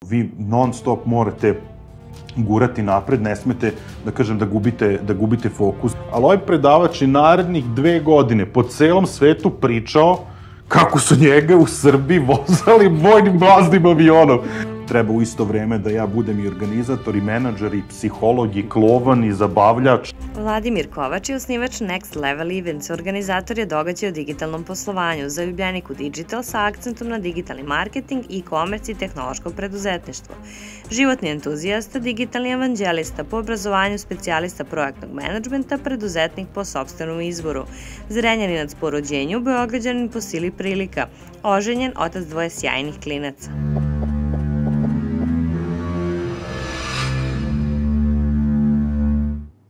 Vi non stop morate gurati napred, ne smete, da kažem, da gubite fokus. Ali ovaj predavač je narednih 2 godine po celom svetu pričao kako su njega u Srbiji vozali vojnim blaznim avionom. Treba u isto vreme da ja budem i organizator, i menadžer, i psiholog, i klovan, i zabavljač. Vladimir Kovač je osnivač Next Level Events, organizator je događaja o digitalnom poslovanju, zaljubljenik u digital sa akcentom na digitalni marketing, e-commerce i tehnološko preduzetništvo. Životni entuzijasta, digitalni evanđelista, po obrazovanju specijalista projektnog menadžmenta, preduzetnik po sopstvenom izboru, Zrenjaninac po rođenju, Beograđanin po sili prilika, oženjen, otac 2 sjajnih klinaca.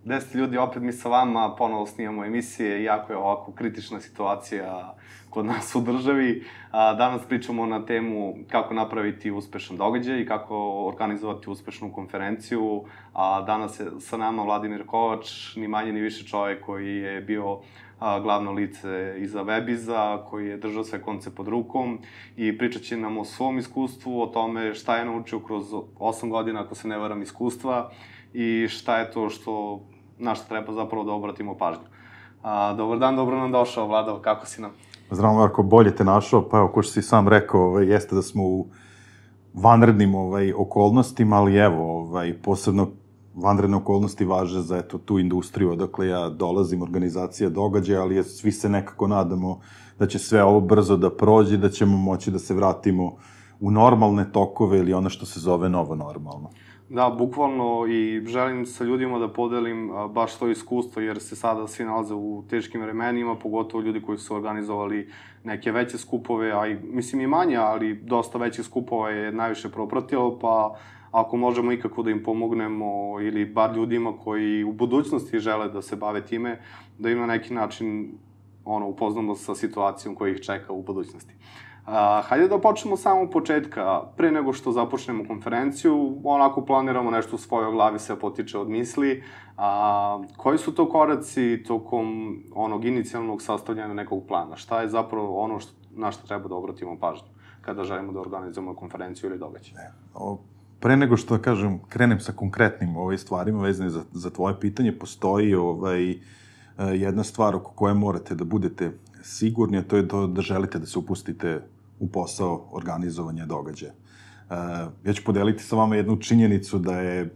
10 ljudi, opet mi sa vama, ponovo snimamo emisije, iako je ovako kritična situacija kod nas u državi. Danas pričamo na temu kako napraviti uspešan događaj i kako organizovati uspešnu konferenciju. Danas je sa nama Vladimir Kovač, ni manje ni više čovjek koji je bio glavno lice iza Webiza, koji je držao sve konce pod rukom i pričat će nam o svom iskustvu, o tome šta je naučio kroz 8 godina, ako se ne varam, iskustva i šta je to na što treba zapravo da obratimo pažnju. Dobar dan, dobro nam došao, Vlado, kako si nam? Zdravo, Marko, bolje te našao, pa evo, ko što si sam rekao, jeste da smo u vanrednim okolnostima, ali evo, posebno vanredne okolnosti važe za tu industriju, odakle ja dolazim, organizacija događaja, ali svi se nekako nadamo da će sve ovo brzo da prođe, da ćemo moći da se vratimo u normalne tokove ili ono što se zove novo normalno. Da, bukvalno, i želim sa ljudima da podelim baš to iskustvo, jer se sada svi nalaze u teškim vremenima, pogotovo ljudi koji su organizovali neke veće skupove, a i, mislim, i manje, ali dosta većih skupova je najviše propratilo, pa ako možemo ikako da im pomognemo, ili bar ljudima koji u budućnosti žele da se bave time, da im na neki način upoznamo sa situacijom koja ih čeka u budućnosti. Hajde da počnemo samo početka. Pre nego što započnemo konferenciju, onako planiramo nešto u svojoj glavi, se potiče od misli. Koji su to koraci tokom onog inicijalnog sastavljanja nekog plana? Šta je zapravo ono na što treba da obratimo pažnju kada želimo da organizujemo konferenciju ili događaj? Pre nego što, da kažem, krenem sa konkretnim stvarima vezane za tvoje pitanje, postoji jedna stvar oko koje morate da budete sigurni, a to je da želite da se upustite u posao organizovanja događaja. Ja ću podeliti sa vama jednu činjenicu da je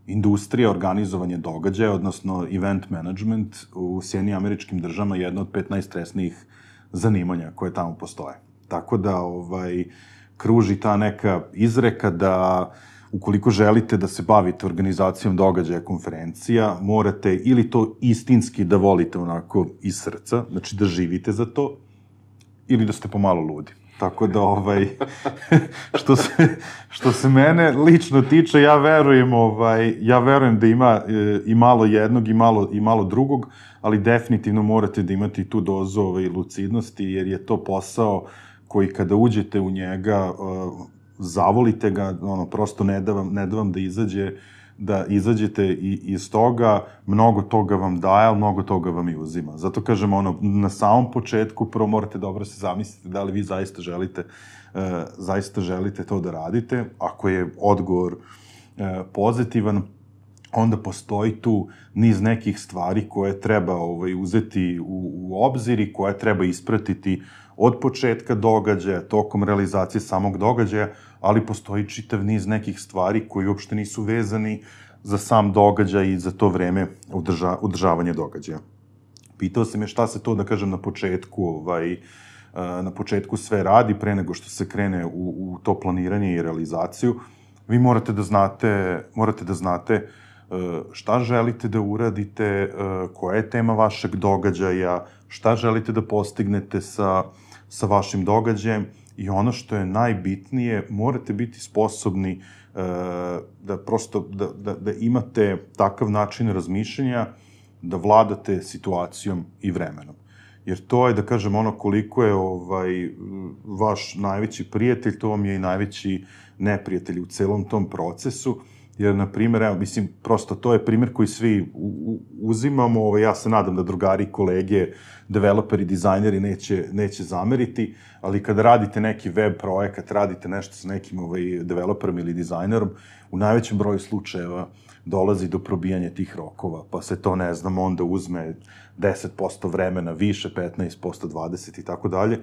industrija organizovanja događaja, odnosno event management u Sjedinjenim Američkim Državama jedna od 5 najstresnijih zanimanja koje tamo postoje. Tako da kruži ta neka izreka da ukoliko želite da se bavite organizacijom događaja, konferencija, morate ili to istinski da volite onako iz srca, znači da živite za to, ili da ste pomalo ludi. Tako da, što se mene lično tiče, ja verujem da ima i malo jednog i malo drugog, ali definitivno morate da imate i tu dozu lucidnosti, jer je to posao koji kada uđete u njega, zavolite ga, prosto ne da vam da izađete iz toga, mnogo toga vam daje, ali mnogo toga vam i uzima. Zato kažem, na samom početku prvo morate dobro se zamisliti da li vi zaista želite to da radite. Ako je odgovor pozitivan, onda postoji tu niz nekih stvari koje treba uzeti u obzir i koje treba ispratiti od početka događaja, tokom realizacije samog događaja, ali postoji čitav niz nekih stvari koji uopšte nisu vezani za sam događaj i za to vreme održavanja događaja. Pitao sam je šta se to, da kažem, na početku sve radi, pre nego što se krene u to planiranje i realizaciju. Vi morate da znate šta želite da uradite, koja je tema vašeg događaja, šta želite da postignete sa vašim događajem i ono što je najbitnije, morate biti sposobni da prosto, da imate takav način razmišljanja, da vladate situacijom i vremenom. Jer to je, da kažem, koliko je vaš najveći prijatelj, to vam je i najveći neprijatelj u celom tom procesu, jer, na primjer, evo, mislim, prosto to je primjer koji svi uzimamo, ja se nadam da drugari, kolege, developeri, dizajneri neće zameriti, ali kada radite neki web projekat, radite nešto sa nekim developerom ili dizajnerom, u najvećem broju slučajeva dolazi do probijanja tih rokova, pa se to, ne znam, onda uzme 10% vremena više, 15%, 20% i tako dalje.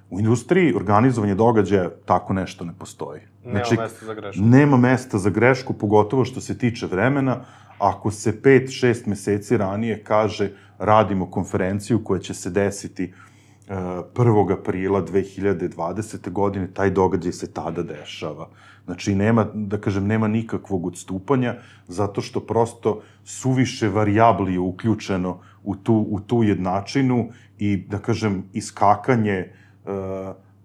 U industriji organizovanje događaja tako nešto ne postoji. Nema mesta za grešku. Nema mesta za grešku, pogotovo što se tiče vremena. Ako se 5-6 meseci ranije kaže radimo konferenciju koja će se desiti 1. aprila 2020. godine, taj događaj se tada dešava. Znači, nema nikakvog odstupanja, zato što prosto suviše varijabli je uključeno u tu jednačinu i, da kažem, iskakanje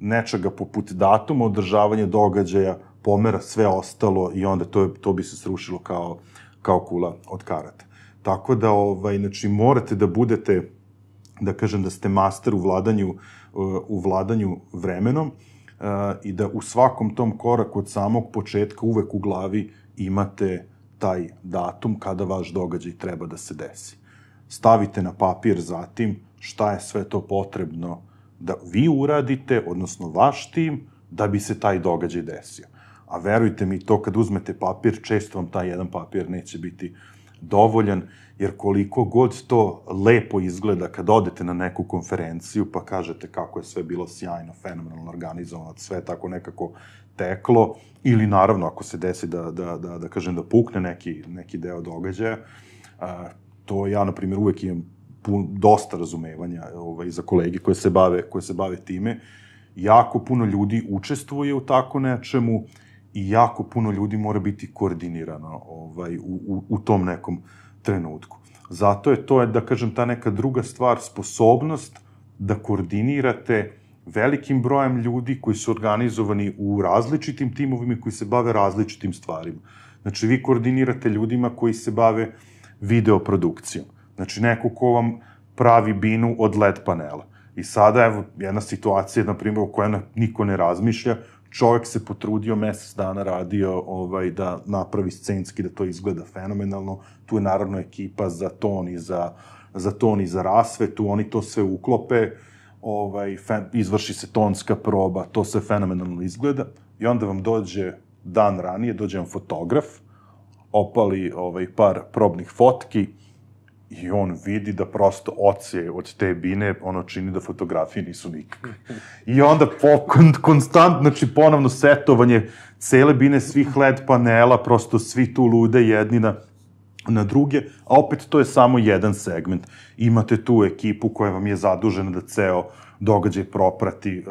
nečega poput datuma održavanja događaja pomera sve ostalo i onda to bi se srušilo kao kula od karata. Tako da, znači, morate da budete, da kažem, da ste master u vladanju vremenom i da u svakom tom koraku od samog početka uvek u glavi imate taj datum kada vaš događaj treba da se desi. Stavite na papir zatim šta je sve to potrebno da vi uradite, odnosno vaš tim, da bi se taj događaj desio. A verujte mi, to kad uzmete papir, često vam taj jedan papir neće biti dovoljan, jer koliko god to lepo izgleda kad odete na neku konferenciju pa kažete kako je sve bilo sjajno, fenomenalno organizovano, sve tako nekako teklo, ili naravno ako se desi da kažem da pukne neki deo događaja, to ja, na primjer, uvek imam dosta razumevanja za kolege koje se bave time. Jako puno ljudi učestvuje u tako nečemu i jako puno ljudi mora biti koordinirano u tom nekom trenutku. Zato je to, da kažem, ta neka druga stvar, sposobnost da koordinirate velikim brojem ljudi koji su organizovani u različitim timovima i koji se bave različitim stvarima. Znači, vi koordinirate ljudima koji se bave videoprodukcijom. Znači, neko ko vam pravi binu od LED panela. I sada, evo, jedna situacija, na primjer, o kojoj niko ne razmišlja, čovjek se potrudio, mesec dana radio da napravi scenski, da to izgleda fenomenalno. Tu je naravno ekipa za ton i za rasvetu, oni to sve uklope, izvrši se tonska proba, to sve fenomenalno izgleda. I onda vam dođe dan ranije, dođe vam fotograf, opali par probnih fotki i on vidi da prosto odsje od te bine, ono čini da fotografije nisu nikakve. I onda konstantno, znači ponovno setovanje cele bine, svih LED panela, prosto svi tu lude jedni na druge, a opet to je samo jedan segment. Imate tu ekipu koja vam je zadužena da ceo događaj proprati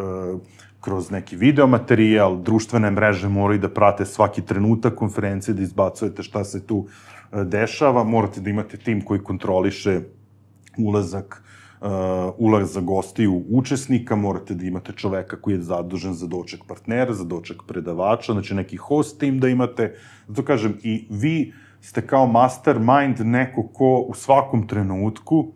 kroz neki videomaterijal, društvene mreže moraju da prate svaki trenutak konferencije, da izbacujete šta se tu dešava, morate da imate tim koji kontroliše ulazak gostiju učesnika, morate da imate čoveka koji je zadužen za doček partnera, za doček predavača, znači neki host tim da imate, zato kažem, i vi ste kao mastermind neko ko u svakom trenutku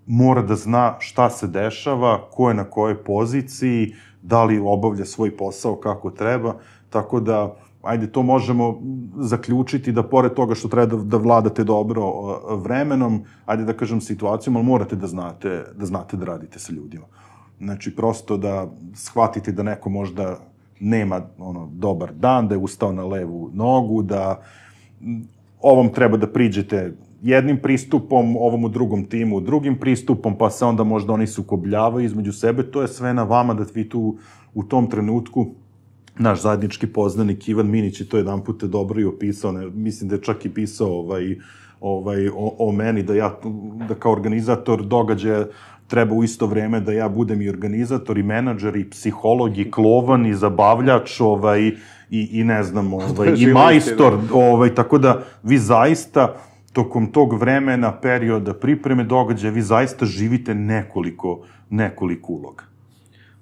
mora da zna šta se dešava, ko je na kojoj poziciji, da li obavlja svoj posao kako treba, tako da, ajde, to možemo zaključiti da pored toga što treba da vladate dobro vremenom, ajde da kažem situacijom, ali morate da znate da radite sa ljudima. Znači, prosto da shvatite da neko možda nema dobar dan, da je ustao na levu nogu, da ovom treba da priđete jednim pristupom, ovom u drugom timu drugim pristupom, pa se onda možda oni sukobljavaju između sebe, to je sve na vama da vi tu u tom trenutku, naš zajednički poznanik Ivan Minić je to jedan puta dobro i opisao, mislim da je čak i pisao o meni, da kao organizator događaja treba u isto vreme da ja budem i organizator, i menadžer, i psiholog, i klovan, i zabavljač, i ne znam, i majstor, tako da vi zaista tokom tog vremena, perioda pripreme događaja, vi zaista živite nekoliko uloga.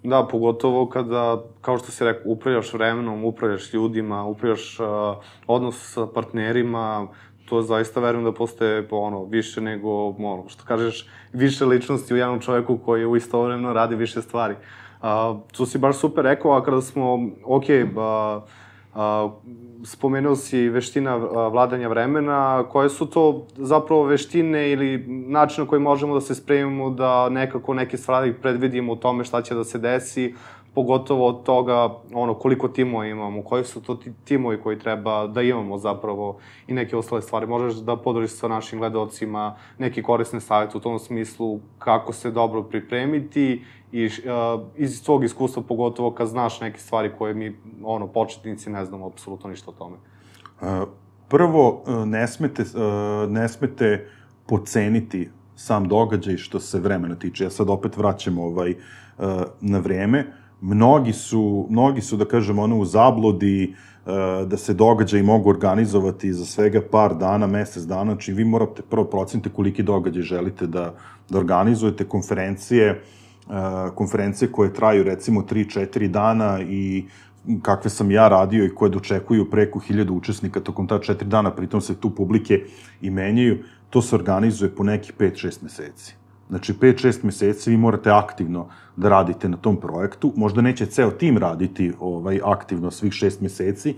Da, pogotovo kada, kao što si rekao, upravljaš vremenom, upravljaš ljudima, upravljaš odnos sa partnerima, to zaista verujem da postaje više nego, što kažeš, više ličnosti u jednom čoveku koji u istovremeno radi više stvari. To si baš super rekao, a kada smo, Spomenuo si veština vladanja vremena. Koje su to zapravo veštine ili način na koji možemo da se spremimo da nekako neke stvari predvidimo u tome šta će da se desi, pogotovo od toga koliko timova imamo, koji su to timovi koji treba da imamo zapravo i neke ostale stvari. Možeš da podeliš sa našim gledalcima neki korisne savjete u tom smislu kako se dobro pripremiti i iz tvog iskustva, pogotovo kad znaš neke stvari koje mi, početnici, ne znamo apsolutno ništa o tome. Prvo, ne smete poceniti sam događaj što se vremena tiče. Ja sad opet vraćam na vreme. Mnogi su, da kažem, u zabludi da se događaji mogu organizovati za svega par dana, mesec dana. Znači, vi morate prvo procenite koliki događaj želite da organizujete, konferencije koje traju recimo 3-4 dana i kakve sam ja radio i koje dočekuju preko 1000 učesnika tokom ta 4 dana, pritom se tu publike i menjaju, to se organizuje po nekih 5-6 meseci. Znači, 5-6 meseci vi morate aktivno da radite na tom projektu. Možda neće ceo tim raditi aktivno svih 6 meseci,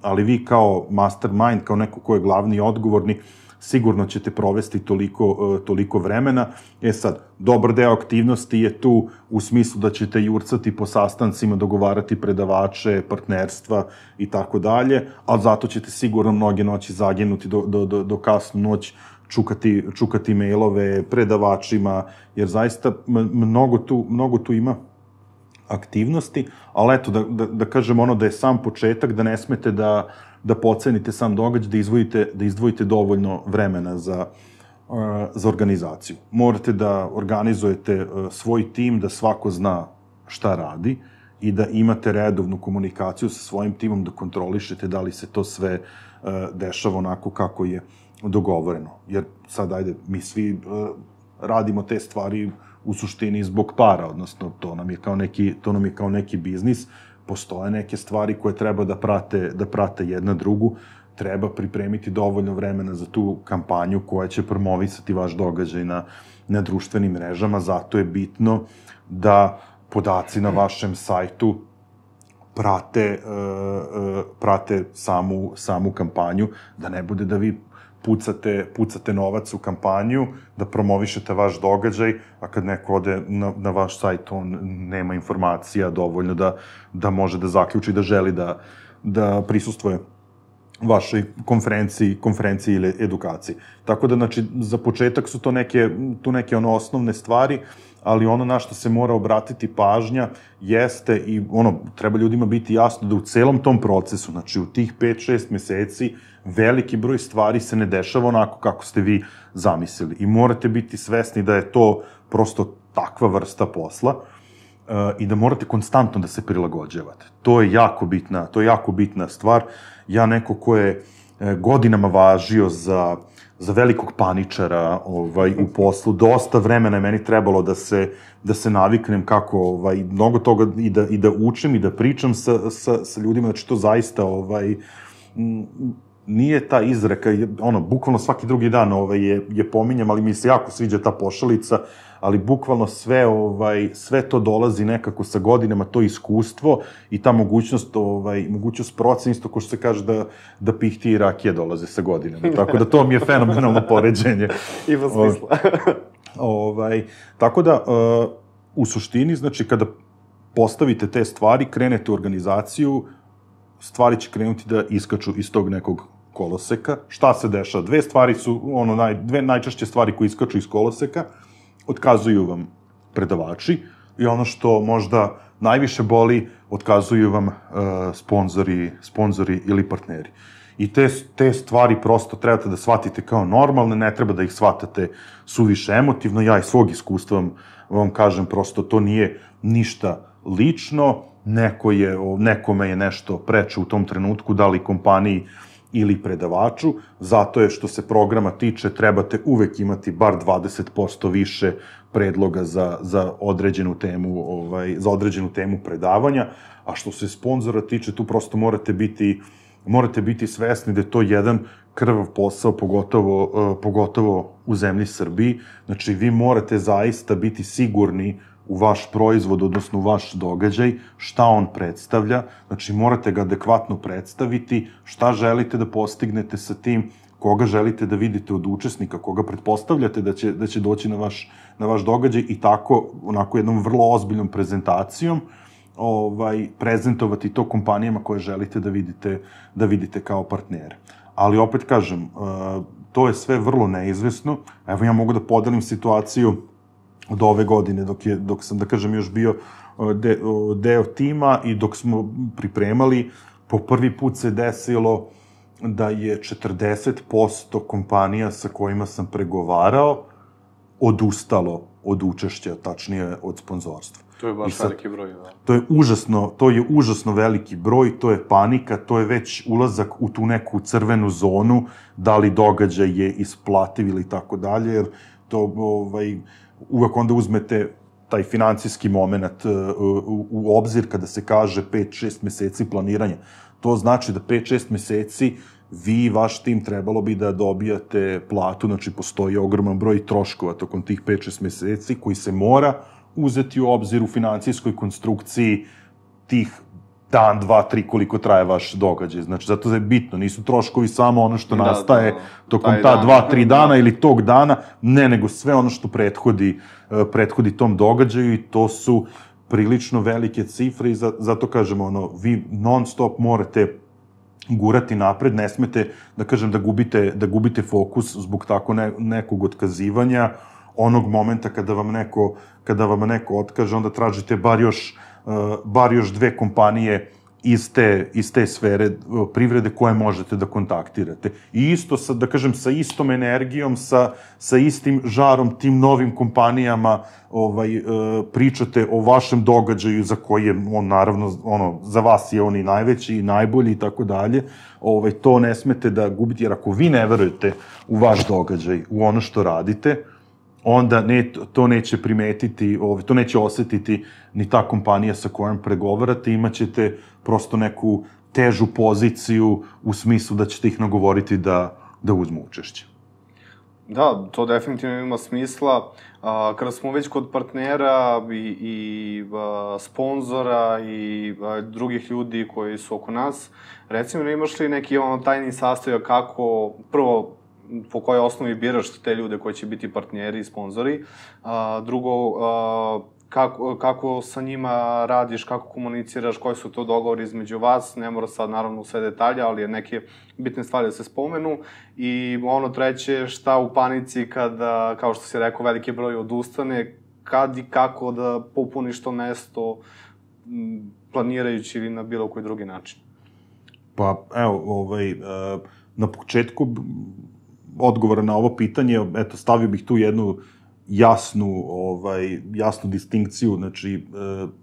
ali vi kao mastermind, kao neko ko je glavni i odgovorni, sigurno ćete provesti toliko vremena. Sad, dobar deo aktivnosti je tu u smislu da ćete jurcati po sastancima, dogovarati predavače, partnerstva i tako dalje, ali zato ćete sigurno mnoge noći zaginuti do kasnu noć, čukati mailove predavačima, jer zaista mnogo tu ima aktivnosti, ali eto, da kažem da je sam početak, da ne smete da pocenite sam događaj, da izdvojite dovoljno vremena za organizaciju. Morate da organizujete svoj tim, da svako zna šta radi i da imate redovnu komunikaciju sa svojim timom, da kontrolišete da li se to sve dešava onako kako je dogovoreno. Jer sad, ajde, mi svi radimo te stvari u suštini zbog para, odnosno to nam je kao neki biznis. Postoje neke stvari koje treba da prate jedna drugu, treba pripremiti dovoljno vremena za tu kampanju koja će promovisati vaš događaj na društvenim mrežama, zato je bitno da podaci na vašem sajtu prate samu kampanju, da ne bude da vi pucate novac u kampanju, da promovišete vaš događaj, a kad neko ode na vaš sajt, on nema informacija dovoljno da može da zaključi da želi da prisustvuje vašoj konferenciji ili edukaciji. Tako da, znači, za početak su to neke osnovne stvari, ali ono na što se mora obratiti pažnja jeste i treba ljudima biti jasno da u celom tom procesu, znači u tih 5-6 meseci, veliki broj stvari se ne dešava onako kako ste vi zamislili. I morate biti svesni da je to prosto takva vrsta posla i da morate konstantno da se prilagođavate. To je jako bitna stvar. Ja neko ko je godinama važio za velikog paničara u poslu, dosta vremena je meni trebalo da se naviknem kako mnogo toga i da učim i da pričam sa ljudima, znači to zaista nije ta izreka, bukvalno svaki drugi dan je pominjam, ali mi se jako sviđa ta pošalica, ali bukvalno sve to dolazi nekako sa godinama, to iskustvo i ta mogućnost procena, isto ko što se kaže da pihti i rakije dolaze sa godinama. Tako da to mi je fenomenalno poređenje. Ima smisla. Tako da, u suštini, znači, kada postavite te stvari, krenete u organizaciju, stvari će krenuti da iskaču iz tog nekog koloseka. Šta se dešava? Dve najčešće stvari koje iskaču iz koloseka, otkazuju vam predavači i ono što možda najviše boli, otkazuju vam sponzori ili partneri. I te stvari prosto trebate da shvatite kao normalne, ne treba da ih shvatate suviše emotivno. Ja iz svog iskustva vam kažem, prosto to nije ništa lično, nekome je nešto preče u tom trenutku, da li kompaniji ili predavaču, zato je što se programa tiče, trebate uvek imati bar 20% više predloga za određenu temu predavanja, a što se sponzora tiče, tu prosto morate biti svesni da je to jedan krvav posao, pogotovo u zemlji Srbiji. Znači, vi morate zaista biti sigurni u vaš proizvod, odnosno u vaš događaj, šta on predstavlja, znači morate ga adekvatno predstaviti, šta želite da postignete sa tim, koga želite da vidite od učesnika, koga pretpostavljate da će doći na vaš događaj i tako, onako jednom vrlo ozbiljnom prezentacijom, prezentovati to kompanijama koje želite da vidite kao partnere. Ali opet kažem, to je sve vrlo neizvesno. Evo ja mogu da podelim situaciju od ove godine, dok sam, da kažem, još bio deo tima i dok smo pripremali, po prvi put se desilo da je 40% kompanija sa kojima sam pregovarao odustalo od učešća, tačnije od sponzorstva. To je baš veliki broj, da. To je užasno veliki broj, to je panika, to je već ulazak u tu neku crvenu zonu, da li događaj je isplativ ili tako dalje, jer to uvek onda uzmete taj financijski moment u obzir kada se kaže 5-6 meseci planiranja. To znači da 5-6 meseci vi i vaš tim trebalo bi da dobijate platu, znači postoji ogroman broj troškova tokom tih 5-6 meseci koji se mora uzeti u obzir u financijskoj konstrukciji tih dan, 2, 3 koliko traje vaš događaj. Znači, zato je bitno, nisu troškovi samo ono što nastaje tokom ta 2-3 dana ili tog dana, ne, nego sve ono što prethodi tom događaju i to su prilično velike cifre i zato kažemo, vi non stop morate gurati napred, ne smete, da kažem, da gubite fokus zbog tako nekog otkazivanja. Onog momenta kada vam neko otkaže, onda tražite bar još 2 kompanije iz te sfere privrede koje možete da kontaktirate. I isto, da kažem, sa istom energijom, sa istim žarom tim novim kompanijama pričate o vašem događaju za koji je, naravno, za vas je on i najveći i najbolji i tako dalje. To ne smete da gubite, jer ako vi ne verujete u vaš događaj, u ono što radite, onda to neće primetiti, to neće osetiti ni ta kompanija sa kojom pregovarate, imaćete prosto neku težu poziciju u smislu da ćete ih nagovoriti da uzmu učešće. Da, to definitivno ima smisla. Kada smo već kod partnera i sponzora i drugih ljudi koji su oko nas, recimo, imaš li neki tajni sastojak kako, prvo, po kojoj osnovi biraš te ljude koji će biti partneri i sponzori. Drugo, kako sa njima radiš, kako komuniciraš, koji su to dogovori između vas, ne mora sad naravno sve detalje, ali neke bitne stvari da se spomenu. I ono treće, šta u panici kada, kao što si rekao, veliki broj odustane, kad i kako da popuniš to mesto, planirajući ili na bilo koji drugi način? Pa, evo, na početku odgovora na ovo pitanje, eto, stavio bih tu jednu jasnu distinkciju. Znači,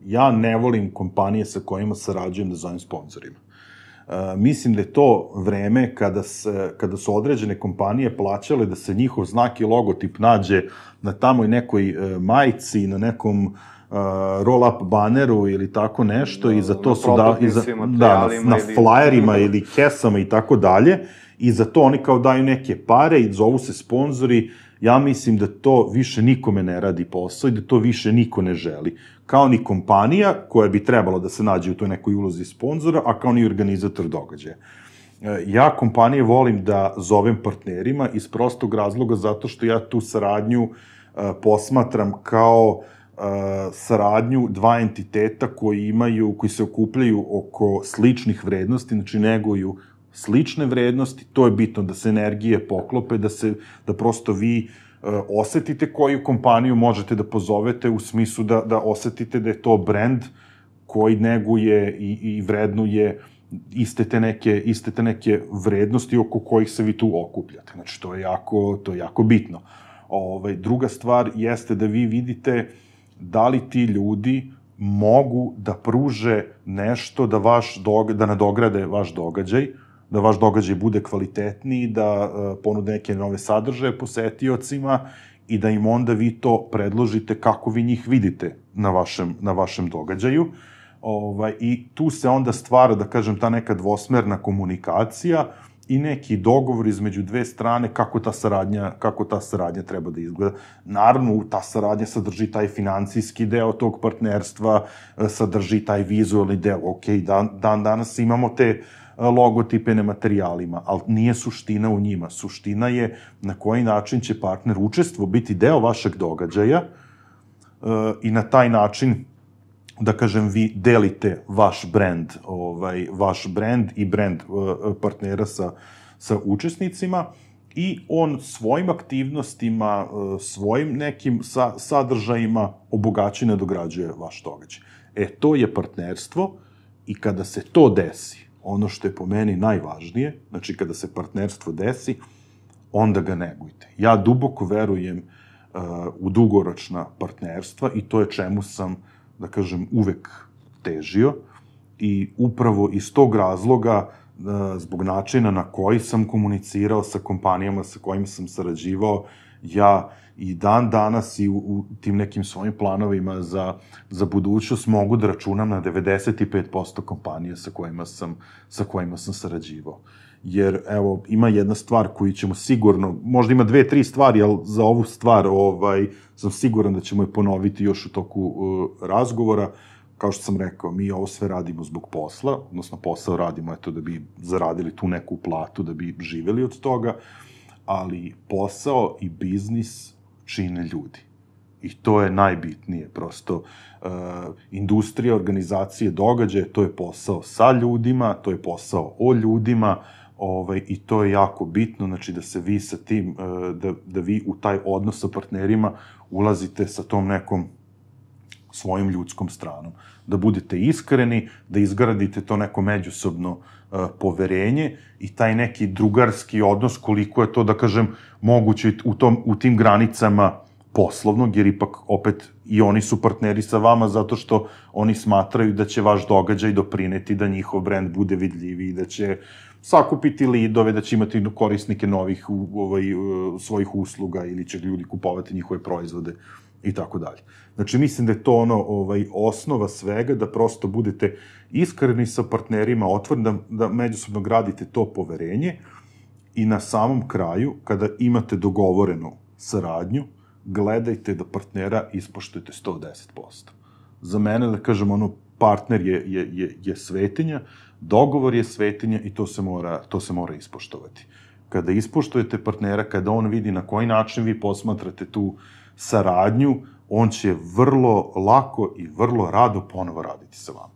ja ne volim kompanije sa kojima sarađujem da zovem sponzorima. Mislim da je to vreme kada su određene kompanije plaćale da se njihov znak i logotip nađe na tamo i nekoj majici, na nekom roll-up baneru ili tako nešto i za to su na flyerima ili kesama i tako dalje i za to oni kao daju neke pare i zovu se sponzori. Ja mislim da to više nikome ne radi posao i da to više niko ne želi. Kao ni kompanija koja bi trebalo da se nađe u toj nekoj ulozi sponzora, a kao ni organizator događaja. Ja kompanije volim da zovem partnerima iz prostog razloga zato što ja tu saradnju posmatram kao saradnju dva entiteta koji se okupljaju oko sličnih vrednosti, znači neguju slične vrednosti. To je bitno da se energije poklope, da prosto vi osetite koju kompaniju možete da pozovete u smislu da osetite da je to brend koji neguje i vrednuje iste te neke vrednosti oko kojih se vi tu okupljate. Znači, to je jako bitno. Druga stvar jeste da vi vidite da li ti ljudi mogu da pruže nešto da nadograde vaš događaj, da vaš događaj bude kvalitetniji, da ponude neke nove sadržaje posetiocima i da im onda vi to predložite kako vi njih vidite na vašem događaju. I tu se onda stvara, da kažem, ta neka dvosmerna komunikacija i neki dogovor između dve strane kako ta saradnja treba da izgleda. Naravno, ta saradnja sadrži taj financijski deo tog partnerstva, sadrži taj vizualni deo. Ok, danas imamo te logotipe na materijalima, ali nije suština u njima. Suština je na koji način će partner biti deo vašeg događaja i na taj način, da kažem, vi delite vaš brend i brend partnera sa učesnicima i on svojim aktivnostima, svojim nekim sadržajima obogaćuje i nadograđuje vaš događaj. To je partnerstvo i kada se to desi, ono što je po meni najvažnije, znači kada se partnerstvo desi, onda ga negujte. Ja duboko verujem u dugoročna partnerstva i to je čemu sam, da kažem, uvek težio i upravo iz tog razloga, zbog načina na koji sam komunicirao sa kompanijama sa kojima sam sarađivao, ja i dan danas i u tim nekim svojim planovima za budućnost mogu da računam na 95% kompanija sa kojima sam sarađivao. Jer, evo, ima jedna stvar koju ćemo sigurno, možda ima 2-3 stvari, ali za ovu stvar sam siguran da ćemo je ponoviti još u toku razgovora. Kao što sam rekao, mi ovo sve radimo zbog posla, odnosno posao radimo da bi zaradili tu neku platu, da bi živeli od toga, ali posao i biznis čine ljudi. I to je najbitnije, prosto industrija, organizacije, događaje, to je posao sa ljudima, to je posao o ljudima, i to je jako bitno, znači da se vi sa tim, da vi u taj odnos sa partnerima ulazite sa tom nekom svojom ljudskom stranom. Da budete iskreni, da izgradite to neko međusobno poverenje i taj neki drugarski odnos, koliko je to, da kažem, moguće u tim granicama poslovnog, jer ipak opet i oni su partneri sa vama zato što oni smatraju da će vaš događaj doprineti da njihov brend bude vidljiviji, da će sakupiti lidove, da će imati korisnike novih svojih usluga ili će ljudi kupovati njihove proizvode i tako dalje. Znači, mislim da je to osnova svega, da prosto budete iskreni sa partnerima, otvoreni, da međusobno gradite to poverenje i na samom kraju, kada imate dogovorenu saradnju, gledajte da partnera ispoštujete 110%. Za mene, da kažem, partner je svetinja, dogovor je svetinja i to se mora ispoštovati. Kada ispoštujete partnera, kada on vidi na koji način vi posmatrate tu saradnju, on će vrlo lako i vrlo rado ponovo raditi sa vama.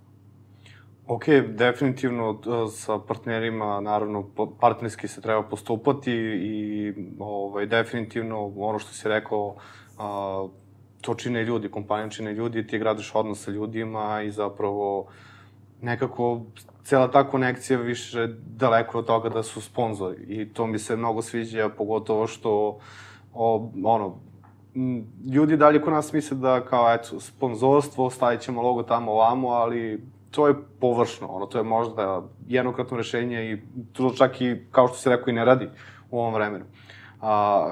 Ok, definitivno sa partnerima, naravno, partnerski se treba postupati i definitivno ono što si rekao, to čine ljudi, kompanija čine ljudi, ti gradiš odnos sa ljudima i zapravo nekako cela ta konekcija više daleko od toga da su sponzori i to mi se mnogo sviđa, pogotovo što ljudi dalje kod nas misle da kao, eto, sponzorstvo, stavit ćemo logo tamo ovamo, ali to je površno, to je možda jednokratno rešenje i to čak i, kao što se rekao, i ne radi u ovom vremenu.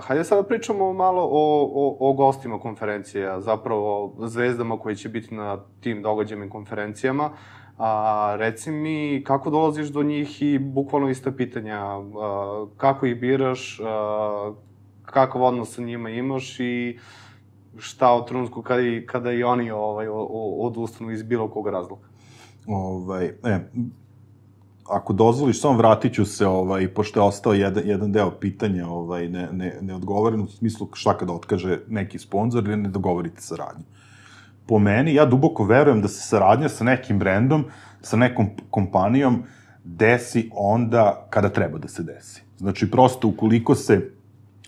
Hajde sada pričamo malo o gostima konferencije, zapravo zvezdama koji će biti na tim događajima i konferencijama. Reci mi kako dolaziš do njih i bukvalno ista pitanja, kako ih biraš, kakav odnos sa njima imaš i šta u trenutku kada i oni odustanu iz bilo kog razloga. Ako dozvoliš, samo vratit ću se, pošto je ostao jedan deo pitanja neodgovoren, u smislu šta kada otkaže neki sponsor ili ne dogovorite saradnju. Po meni, ja duboko verujem da se saradnja sa nekim brendom, sa nekom kompanijom desi onda kada treba da se desi. Znači, prosto, ukoliko se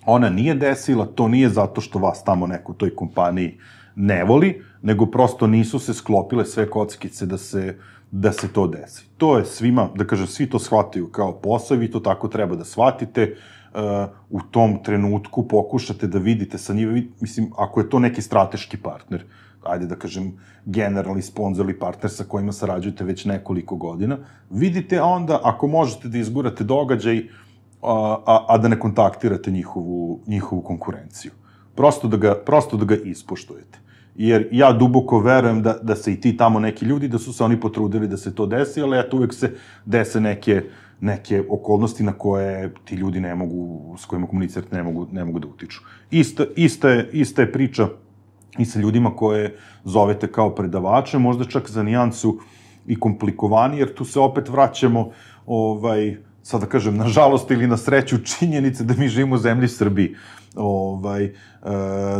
ona nije desila, to nije zato što vas tamo neko u toj kompaniji ne voli, nego prosto nisu se sklopile sve kockice da se to desi. To je svima, da kažem, svi to shvataju kao posao i vi to tako treba da shvatite. U tom trenutku pokušate da vidite sa njima, mislim, ako je to neki strateški partner, ajde da kažem, generalni sponsor ili partner sa kojima sarađujete već nekoliko godina, vidite onda, ako možete da izgurate događaj, a da ne kontaktirate njihovu konkurenciju. Prosto da ga ispoštujete. Jer ja duboko verujem da se i ti tamo neki ljudi, da su se oni potrudili da se to desi, ali eto uvek se dese neke okolnosti na koje ti ljudi ne mogu, s kojima komunicirati ne mogu da utiču. Ista je priča i sa ljudima koje zovete kao predavače, možda čak za nijansu i komplikovanije, jer tu se opet vraćamo, sad da kažem, nažalost ili na sreću činjenice da mi živimo u zemlji Srbiji.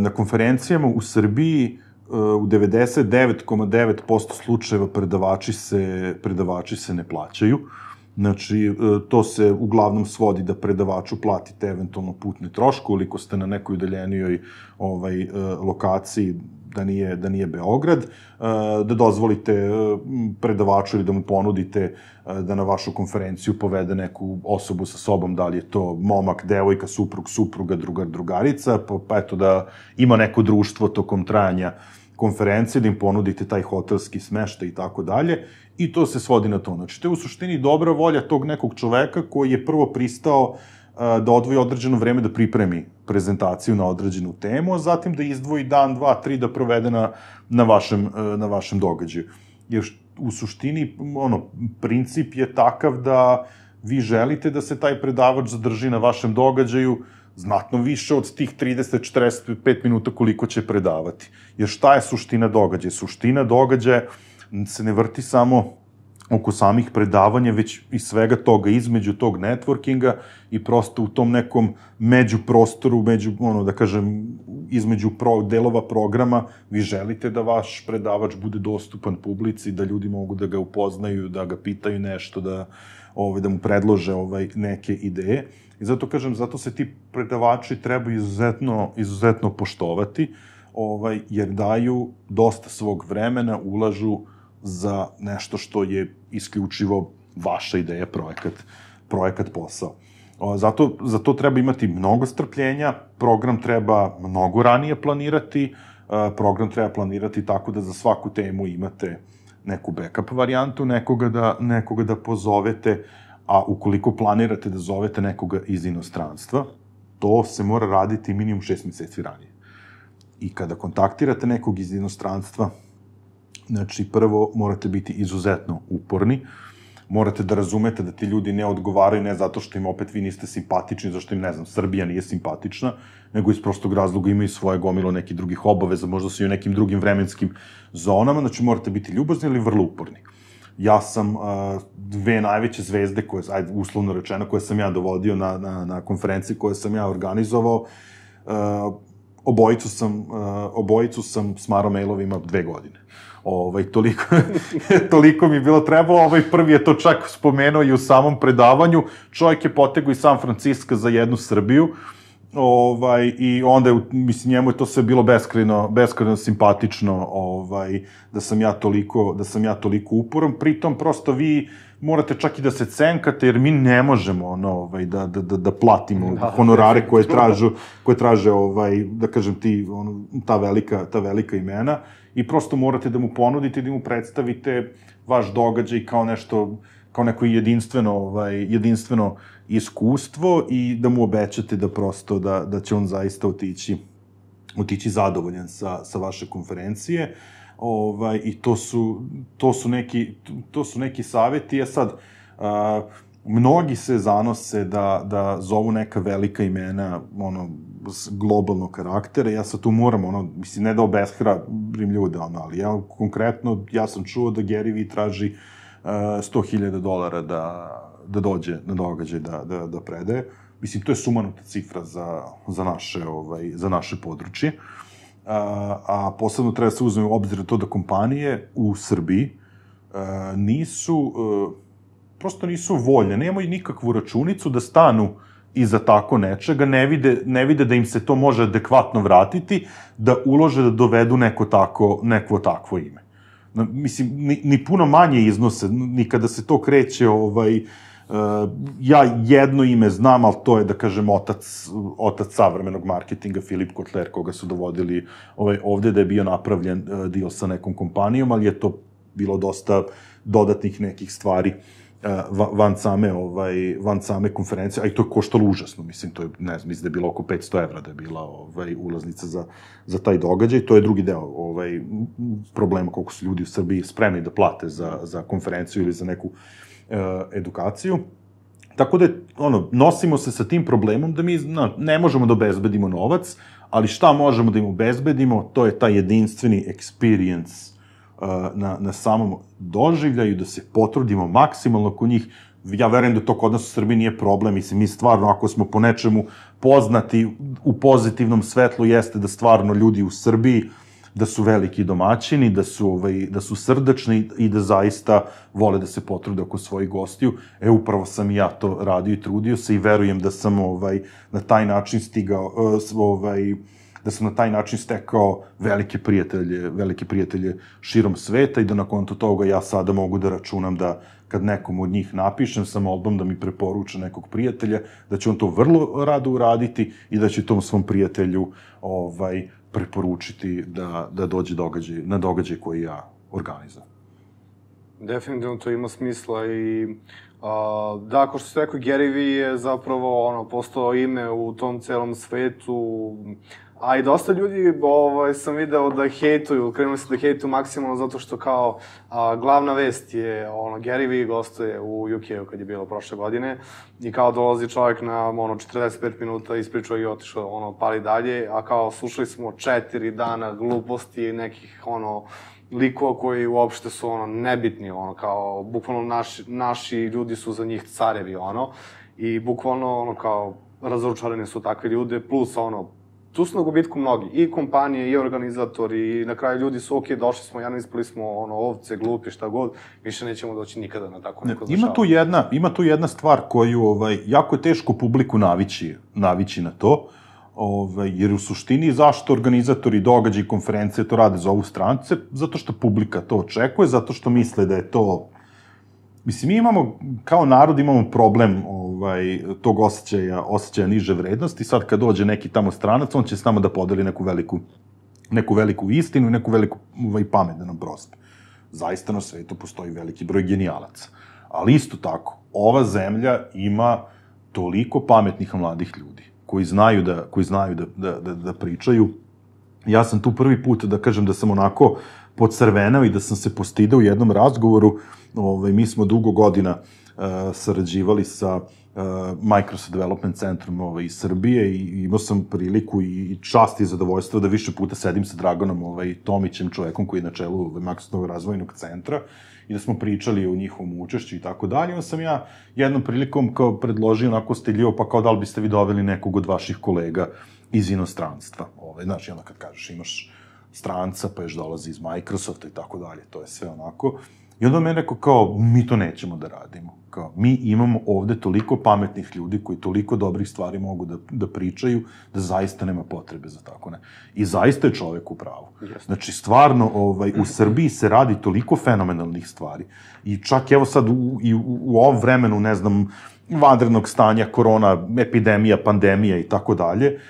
Na konferencijama u Srbiji u 99,9% slučajeva predavači se ne plaćaju. Znači, to se uglavnom svodi da predavaču platite eventualno putne troške, ukoliko ste na nekoj udaljenijoj lokaciji da nije Beograd, da dozvolite predavaču ili da mu ponudite da na vašu konferenciju povede neku osobu sa sobom, da li je to momak, devojka, suprug, supruga, drugar, drugarica, pa eto da ima neko društvo tokom trajanja konferencije, da im ponudite taj hotelski smeštaj i tako dalje, i to se svodi na to. Znači, to je u suštini dobra volja tog nekog čoveka koji je prvo pristao da odvoji određeno vreme da pripremi prezentaciju na određenu temu, a zatim da izdvoji dan, dva, tri da provede na vašem događaju. Jer u suštini, princip je takav da vi želite da se taj predavač zadrži na vašem događaju znatno više od tih 30-45 minuta koliko će predavati. Jer šta je suština događaja? Suština događaja se ne vrti samo oko samih predavanja, već i svega toga, između tog networkinga i prosto u tom nekom međuprostoru, da kažem, između delova programa, vi želite da vaš predavač bude dostupan publici, da ljudi mogu da ga upoznaju, da ga pitaju nešto, da mu predlože neke ideje. I zato kažem, zato se ti predavači treba izuzetno poštovati, jer daju dosta svog vremena, ulažu za nešto što je isključivo vaša ideja, projekat, posao. Za to treba imati mnogo strpljenja, program treba mnogo ranije planirati, program treba planirati tako da za svaku temu imate neku backup varijantu, nekoga da pozovete, a ukoliko planirate da zovete nekoga iz inostranstva, to se mora raditi minimum 6 meseci ranije. I kada kontaktirate nekog iz inostranstva, znači, prvo morate biti izuzetno uporni, morate da razumete da ti ljudi ne odgovaraju ne zato što im opet vi niste simpatični, zašto im, ne znam, Srbija nije simpatična, nego iz prostog razloga imaju svoje gomilo nekih drugih obaveza, možda su i u nekim drugim vremenskim zonama, znači morate biti ljubazni ili vrlo uporni. Ja sam dve najveće zvezde, uslovno rečeno, koje sam ja dovodio na konferenciji koje sam ja organizovao, obojicu sam smaro mailovima 2 godine. Toliko mi je bilo trebalo, prvi je to čak spomenuo i u samom predavanju, čovjek je potegao iz San Francisco za jednu Srbiju, i onda je, mislim, njemu je to sve bilo beskrajno simpatično, da sam ja toliko uporan, pritom prosto vi morate čak i da se cenkate, jer mi ne možemo da platimo honorare koje traže, da kažem ti, ta velika imena, i prosto morate da mu ponudite, da mu predstavite vaš događaj kao neko jedinstveno iskustvo i da mu obećate da prosto, da će on zaista otići zadovoljan sa vaše konferencije. I to su neki savjeti. Sad, mnogi se zanose da zovu neka velika imena, globalnog karaktera. Ja sad tu moram, mislim, ne da obeshrabrim ljude, ali konkretno, ja sam čuo da Gary Vee traži $100,000 da dođe na događaj da predaje. Mislim, to je sumanuta cifra za naše područje. A posebno treba se uzme u obzir to da kompanije u Srbiji prosto nisu voljne, nemaju nikakvu računicu da stanu iza tako nečega, ne vide da im se to može adekvatno vratiti, da ulože da dovedu neko takvo ime. Mislim, ni puno manje iznose, ni kada se to kreće, ja jedno ime znam, ali to je, da kažem, otac savremenog marketinga, Filip Kotler, koga su dovodili ovde da je bio napravljen deal sa nekom kompanijom, ali je to bilo dosta dodatnih nekih stvari van same konferencije, a i to je koštalo užasno, mislim, to je, ne znam, mislim da je bilo oko €500 da je bila ulaznica za taj događaj. To je drugi deo problema, koliko su ljudi u Srbiji spremni da plate za konferenciju ili za neku edukaciju. Tako da, nosimo se sa tim problemom da mi ne možemo da obezbedimo novac, ali šta možemo da im obezbedimo, to je taj jedinstveni experience na samom doživljaju, da se potrudimo maksimalno kod njih. Ja verujem da to kod nas u Srbiji nije problem, mislim, mi stvarno, ako smo po nečemu poznati u pozitivnom svetlu, jeste da stvarno ljudi u Srbiji, da su veliki domaćini, da su srdačni i da zaista vole da se potrude oko svojih gostiju. Upravo sam i ja to radio i trudio se i verujem da sam na taj način da sam na taj način stekao velike prijatelje širom sveta i da nakon toga ja sada mogu da računam da kad nekom od njih napišem sa molbom da mi preporuča nekog prijatelja, da će on to vrlo rado uraditi i da će tom svom prijatelju preporučiti da dođe na događaj koji ja organizujem. Definitivno to ima smisla i da, kao što ste rekao, Gary Vee je zapravo postao ime u tom celom svetu, a i dosta ljudi sam video da hejtuju, krenuli se da hejtuju maksimalno zato što kao glavna vest je Gary Vee gostuje u UK-u kad je bilo prošle godine i kao dolazi čovjek na 45 minuta, ispričao i otišao, pali dalje, a kao slušali smo 4 dana gluposti nekih likova koji uopšte su nebitni, kao bukvalno naši ljudi su za njih carevi, i bukvalno kao razočarani su takve ljude, plus tu su na gubitku mnogi, i kompanije, i organizatori, i na kraju ljudi su, ok, došli smo, ispali smo ovce, glupi, šta god, više nećemo doći nikada na tako neko zašavanje. Ima tu jedna stvar koju, jako je teško publiku navići na to, jer u suštini zašto organizatori događaja i konferencije to rade za ovu strance? Zato što publika to očekuje, zato što misle da je to... Mislim, mi imamo, kao narod imamo problem tog osjećaja niže vrednosti. Sad kad dođe neki tamo stranac, on će s nama da podeli neku veliku istinu i neku veliku pamet da nam prospe. Zaista na svetu postoji veliki broj genijalaca. Ali isto tako, ova zemlja ima toliko pametnih mladih ljudi koji znaju da pričaju. Ja sam tu prvi put, da kažem, da sam onako podcrvenao i da sam se postidao u jednom razgovoru. Mi smo dugo godina sarađivali sa Microsoft Development Centrum iz Srbije i imao sam priliku i čast i zadovoljstvo da više puta sedim sa Draganom Tomićem, čovekom koji je na čelu Microsoftovog razvojnog centra, i da smo pričali o njihovom učešću i tako dalje. Onda sam ja jednom prilikom kao predložio onako stiljivo, pa kao da li biste vi doveli nekog od vaših kolega iz inostranstva. Znači, onda kad kažeš imaš stranca, pa još dolazi iz Microsofta i tako dalje, to je sve onako. I onda me rekao kao, mi to nećemo da radimo. Kao, mi imamo ovde toliko pametnih ljudi koji toliko dobrih stvari mogu da pričaju, da zaista nema potrebe za tako ne. I zaista je čovek u pravu. Znači, stvarno, u Srbiji se radi toliko fenomenalnih stvari. I čak, evo sad, u ovom vremenu, ne znam, vanrednog stanja, korona, epidemija, pandemija i tako dalje,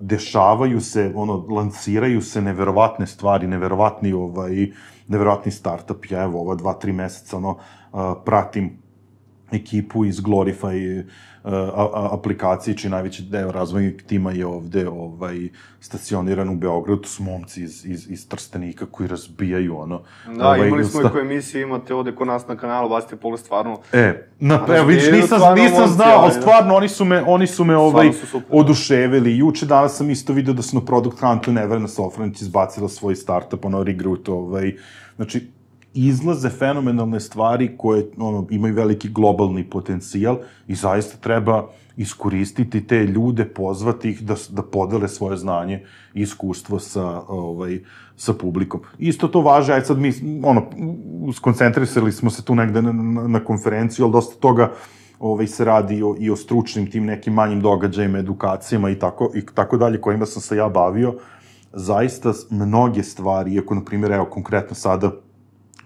dešavaju se, lansiraju se neverovatne stvari, neverovatni start-up. Ja evo ova 2-3 meseca pratim ekipu iz Glorify aplikacije, čiji najveći deo razvojnog tima je ovde stacioniran u Beogradu. To su momci iz Trstenika koji razbijaju Da, imali smo i koje emisije imate ovde kod nas na kanalu, bacite pogled stvarno. Evo, vidiš, nisam znao, ali stvarno, oni su me oduševili. Juče danas sam isto vidio da su na Product Huntu Neverna Sofranić izbacila svoj startup, Regroot, znači, izlaze fenomenalne stvari koje imaju veliki globalni potencijal i zaista treba iskoristiti te ljude, pozvati ih da podele svoje znanje i iskustvo sa publikom. Isto to važe, ajde sad mi, skoncentrisali smo se tu negde na konferenciju, ali dosta toga se radi i o stručnim tim nekim manjim događajima, edukacijama i tako dalje, kojima sam se ja bavio. Zaista mnoge stvari, iako, na primjer, evo, konkretno sada,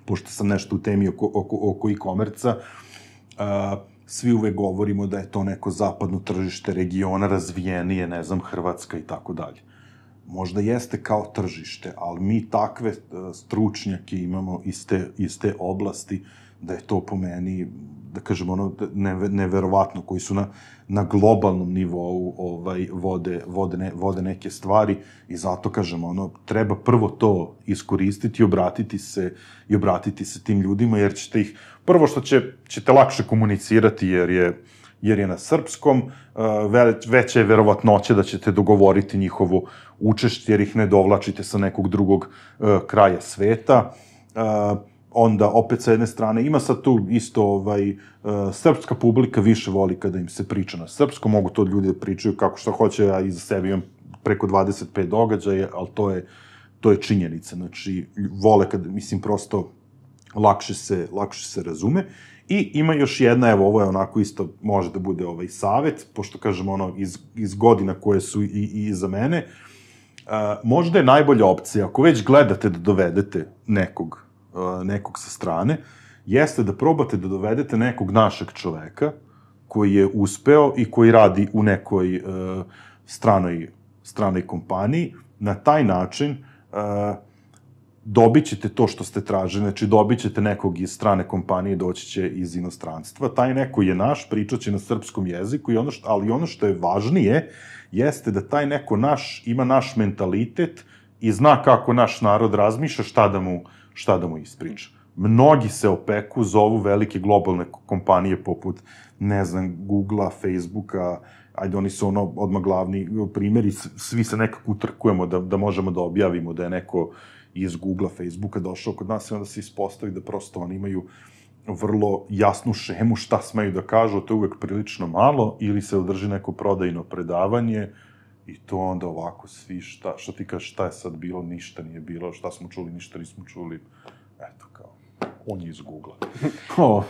pošto sam nešto u temi oko e-komerca, svi uvek govorimo da je to neko zapadno tržište regiona, razvijenije, ne znam, Hrvatska i tako dalje. Možda jeste kao tržište, ali mi takve stručnjake imamo iz te oblasti da je to po meni, da kažem, neverovatno, koji su na globalnom nivou vode neke stvari i zato, kažem, treba prvo to iskoristiti i obratiti se tim ljudima, jer ćete ih, prvo što ćete lakše komunicirati, jer je jer je na srpskom, veća je verovatnoća da ćete dogovoriti njihovo učešće, jer ih ne dovlačite sa nekog drugog kraja sveta. Onda, opet sa jedne strane, ima sad tu isto, srpska publika više voli kada im se priča na srpskom, mogu to ljudi da pričaju kako šta hoće, ja iza sebe imam preko 25 događaja, ali to je činjenica. Znači, vole kada, mislim, prosto lakše se razume. I ima još jedna, evo, ovo je onako isto, može da bude savet, pošto kažem, iz godina koje su i iza mene, možda je najbolja opcija, ako već gledate da dovedete nekog sa strane, jeste da probate da dovedete nekog našeg čoveka koji je uspeo i koji radi u nekoj stranoj kompaniji. Na taj način dobit ćete to što ste tražili, znači dobit ćete nekog iz strane kompanije, doći će iz inostranstva. Taj neko je naš, pričat će na srpskom jeziku, ali ono što je važnije jeste da taj neko ima naš mentalitet i zna kako naš narod razmišlja, šta da mu ispriča. Mnogi se opeku, zovu velike globalne kompanije poput, ne znam, Googlea, Facebooka, ajde, oni su odmah glavni primjeri, svi se nekako utrkujemo da možemo da objavimo da je neko iz Googlea, Facebooka došao kod nas i onda se ispostavi da prosto oni imaju vrlo jasnu šemu šta smeju da kažu, to je uvek prilično malo, ili se održi neko prodajno predavanje i to onda ovako svi, šta ti kažeš, šta je sad bilo, ništa nije bilo, šta smo čuli, ništa nismo čuli, eto kao, on je iz Googlea.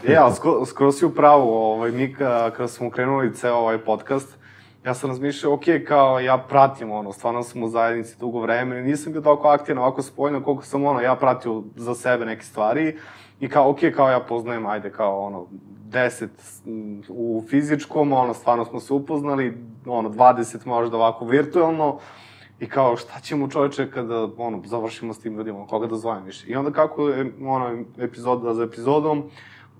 Ja, skoro si upravo, mi kada smo krenuli ceo ovaj podcast, ja sam razmišljao, ok, kao ja pratim, stvarno sam u zajednici dugo vremena, nisam bio toliko aktivan, ovako spoljno, koliko sam, ja pratio za sebe neke stvari i kao, ok, kao ja poznajem, ajde, kao, 10 u fizičkom, stvarno smo se upoznali, 20 možda ovako virtualno i kao, šta ćemo čoveče kada, završimo s tim ljudima, koga da zovem više. I onda kako je, epizoda za epizodom,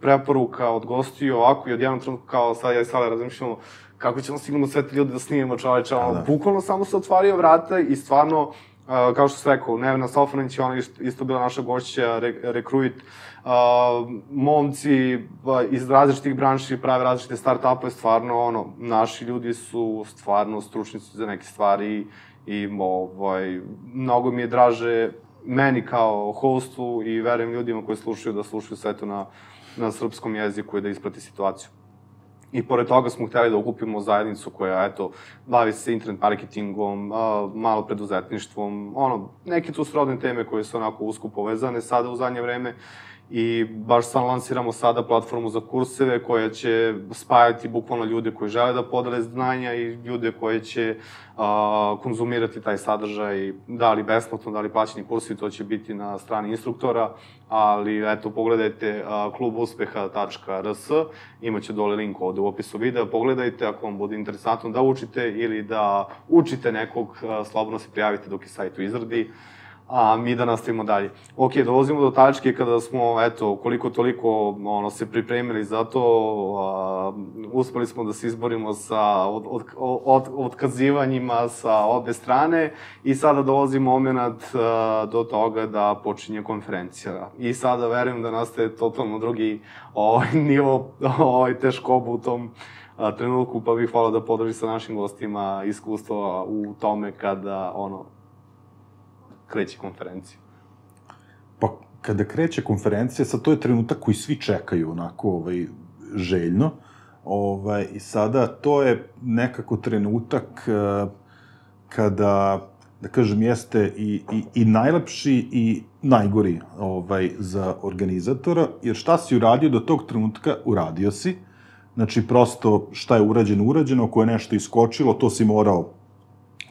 preporuka od gostiju ovako i od jednog trenutka kao, sad ja i sada razmišljamo, kako ćemo sigurno sve te ljudi da snimimo čoveče, bukvalno samo se otvario vrata i stvarno, kao što sam rekao, Nevena Sofranić, ona isto bila naša gošća, Recruit, momci iz različitih branši prave različite start-upove, stvarno, naši ljudi su stvarno stručnici za neke stvari i mnogo mi je draže meni kao hostu i verujem ljudima koji slušaju da slušaju sve to na srpskom jeziku i da isprati situaciju. I pored toga smo hteli da okupimo zajednicu koja, eto, bavi se internet marketingom, malo preduzetništvom, neke tu srodne teme koje su onako usko povezane sada u zadnje vreme. I baš sad lansiramo sada platformu za kurseve koja će spajati bukvalno ljude koji žele da podele znanja i ljude koji će konzumirati taj sadržaj, da li besplatno, da li plaćeni kursi, to će biti na strani instruktora, ali eto, pogledajte klubuspeha.rs, imaće dole link ovde u opisu videa, pogledajte ako vam bude interesantno da učite ili da učite nekog, slobodno se prijavite dok je sajt u izradi, a mi da nastavimo dalje. Ok, dolazimo do tačke kada smo, eto, koliko toliko se pripremili za to, uspeli smo da se izborimo sa otkazivanjima sa obe strane i sada dolazi moment do toga da počinje konferencija. I sada verujem da nastaje totalno drugi nivo teškobu u tom trenutku, pa bih hvala da podrži sa našim gostima iskustvo u tome kada, kreće konferencija. Pa, kada kreće konferencija, sad to je trenutak koji svi čekaju, onako, željno. I sada to je nekako trenutak kada, da kažem, jeste i najlepši i najgori za organizatora, jer šta si uradio do tog trenutka, uradio si. Znači, prosto šta je urađeno, ako je nešto iskočilo,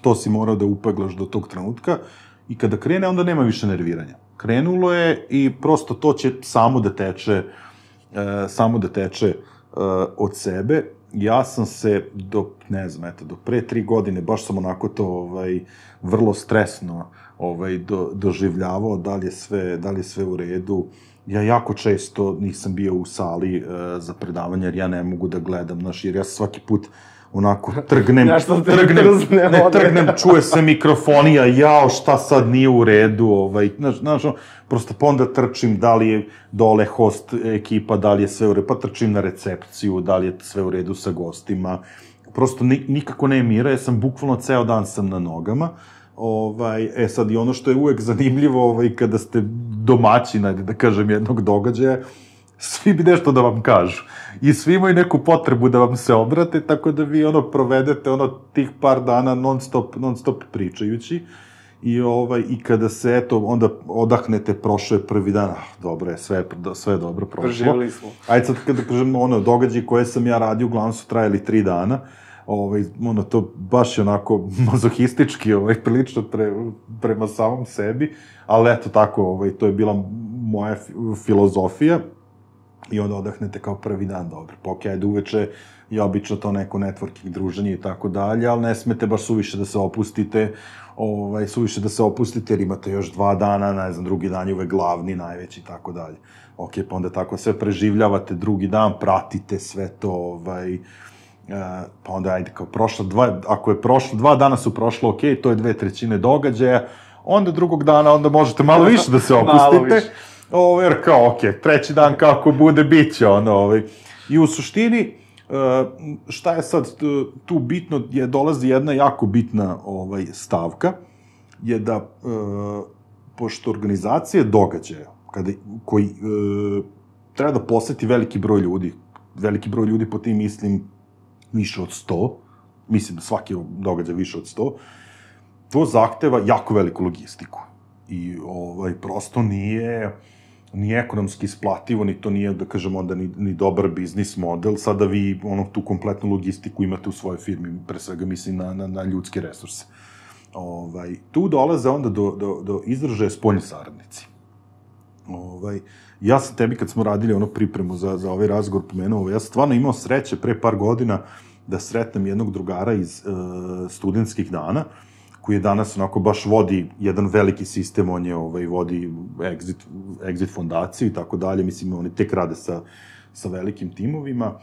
to si morao da upeglaš do tog trenutka. I kada krene, onda nema više nerviranja. Krenulo je i prosto to će samo da teče od sebe. Ja sam se do pre 3 godine, baš sam onako to vrlo stresno doživljavao, da li je sve u redu. Ja jako često nisam bio u sali za predavanje, jer ja ne mogu da gledam, jer ja svaki put onako trgnem, čuje se mikrofonija, jao, šta sad nije u redu, znaš, prosto pa onda trčim, da li je dole host ekipa, da li je sve u redu, pa trčim na recepciju, da li je sve u redu sa gostima, prosto nikako ne mira, ja sam bukvalno ceo dan sam na nogama, sad i ono što je uvek zanimljivo, kada ste domaćina, da kažem, jednog događaja, svi bi nešto da vam kažu. I svi imaju neku potrebu da vam se obrate, tako da vi provedete tih par dana non stop pričajući. I kada se, eto, onda odahnete, prošlo je prvi dan, dobro je, sve je dobro prošlo. Preživjeli smo. Ajde sad kada kažem, događaj koje sam ja radio, uglavnom su trajali 3 dana, to baš je onako mazohistički, prilično prema samom sebi, ali eto tako, to je bila moja filozofija i onda odahnete kao prvi dan, dobro, pa okej, ajde uveče je obično to neko networking, druženje i tako dalje, ali ne smete baš suviše da se opustite, jer imate još 2 dana, ne znam, drugi dan je uvek glavni, najveći i tako dalje. Okej, pa onda tako sve preživljavate drugi dan, pratite sve to, pa onda ajde kao ako je prošlo, 2 dana su prošlo, okej, to je 2/3 događaja, onda drugog dana, onda možete malo više da se opustite, jer kao, okej, 3. dan kako bude, bit će, i u suštini, šta je sad tu bitno, dolazi jedna jako bitna stavka, je da, pošto organizacije događaja, koji treba da poseti veliki broj ljudi, po tim mislim više od 100, mislim da svaki događaj više od 100, to zahteva jako veliku logistiku. I prosto nije ekonomski isplativo, ni to nije, da kažem, onda ni dobar biznis model, sada vi tu kompletnu logistiku imate u svojoj firmi, pre svega mislim na ljudske resurse. Tu dolaze onda do izražaja spoljni saradnici. Ja sam tebi, kad smo radili pripremu za ovaj razgovor, pomenuo, ja sam stvarno imao sreće pre par godina da sretnem jednog drugara iz studentskih dana, koji je danas onako baš vodi jedan veliki sistem, on je vodi Exit fondaciju i tako dalje, mislim, oni tek rade sa velikim timovima,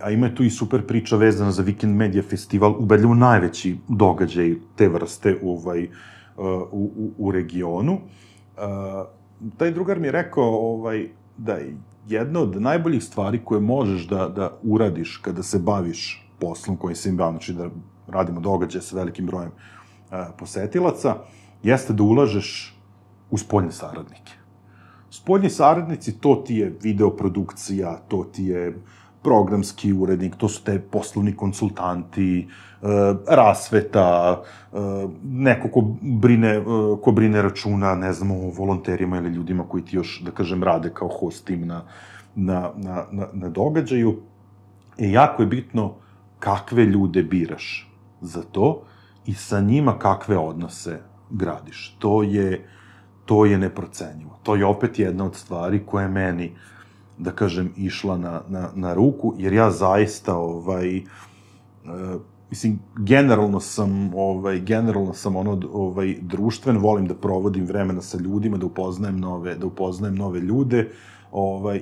a ima tu i super priča vezana za Weekend Media Festival, ubedljivo najveći događaj te vrste u regionu. Taj drugar mi je rekao da je jedna od najboljih stvari koje možeš da uradiš kada se baviš poslom kojim se bavim, znači da radimo događaje sa velikim brojem posetilaca, jeste da ulažeš u spoljne saradnike. Spoljni saradnici, to ti je videoprodukcija, to ti je programski urednik, to su te poslovni konsultanti, rasveta, neko ko brine računa, ne znam, o volonterima ili ljudima koji ti još, da kažem, rade kao host tim na događaju. Jako je bitno kakve ljude biraš za to i sa njima kakve odnose gradiš. To je neprocenjivo. To je opet jedna od stvari koja je meni, da kažem, išla na ruku, jer ja zaista, mislim, generalno sam društven, volim da provodim vremena sa ljudima, da upoznajem nove ljude,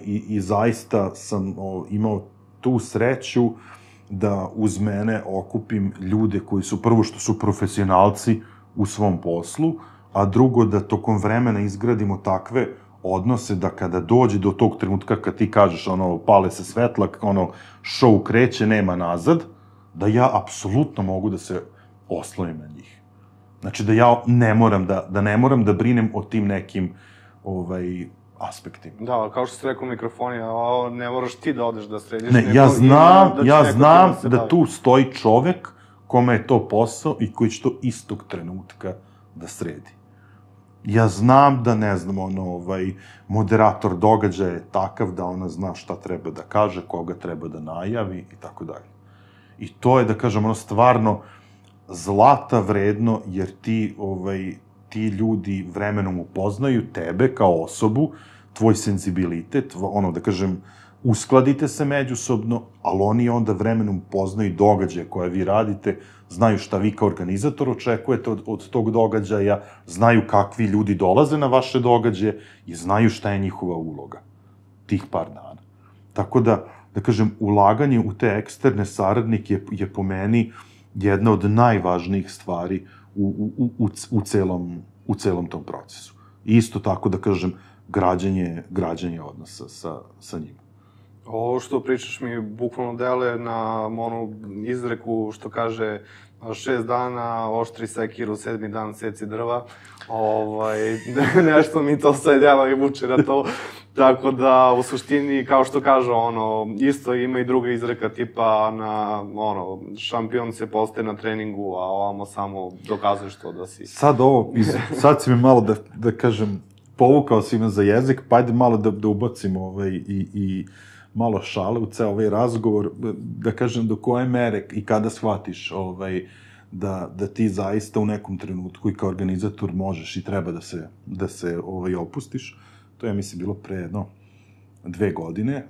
i zaista sam imao tu sreću da uz mene okupim ljude koji su, prvo što su profesionalci u svom poslu, a drugo da tokom vremena izgradimo takve odnose da kada dođe do tog trenutka kad ti kažeš, pale se svetla, show kreće, nema nazad, da ja apsolutno mogu da se oslonim na njih. Znači da ja ne moram da brinem o tim nekim aspektima. Da, kao što ste rekao mikrofoni, ne moraš ti da odeš da središ. Ne, ja znam da tu stoji čovek kome je to posao i koji će to istog trenutka da sredi. Ja znam da, ne znam, moderator događaja je takav da ona zna šta treba da kaže, koga treba da najavi i tako dalje. I to je, da kažem, stvarno zlata vredno, jer ti ljudi vremenom upoznaju tebe kao osobu, tvoj senzibilitet, da kažem, uskladite se međusobno, ali oni onda vremenom upoznaju događaje koje vi radite, znaju šta vi kao organizator očekujete od tog događaja, znaju kakvi ljudi dolaze na vaše događaje i znaju šta je njihova uloga tih par dana. Tako da da kažem, ulaganje u te eksterne saradnike je po meni jedna od najvažnijih stvari u celom tom procesu. Isto tako, da kažem, građanje odnosa sa njima. Ovo što pričaš mi bukvalno deluje na onu izreku što kaže 6 dana oštri sekiru, 7. dan seci drva. Nešto mi to sve djela i vuče na to. Tako da, u suštini, kao što kaže, isto ima i druga izreka tipa šampion se postaje na treningu, a ovamo samo dokazuješ to da si... Sad si me malo, da kažem, povukao si me za jezik, pa ajde malo da ubacim i malo šale u ceo ovaj razgovor, da kažem do koje mere i kada shvatiš da ti zaista u nekom trenutku i kao organizator možeš i treba da se opustiš. To je, mislim, bilo pre 2 godine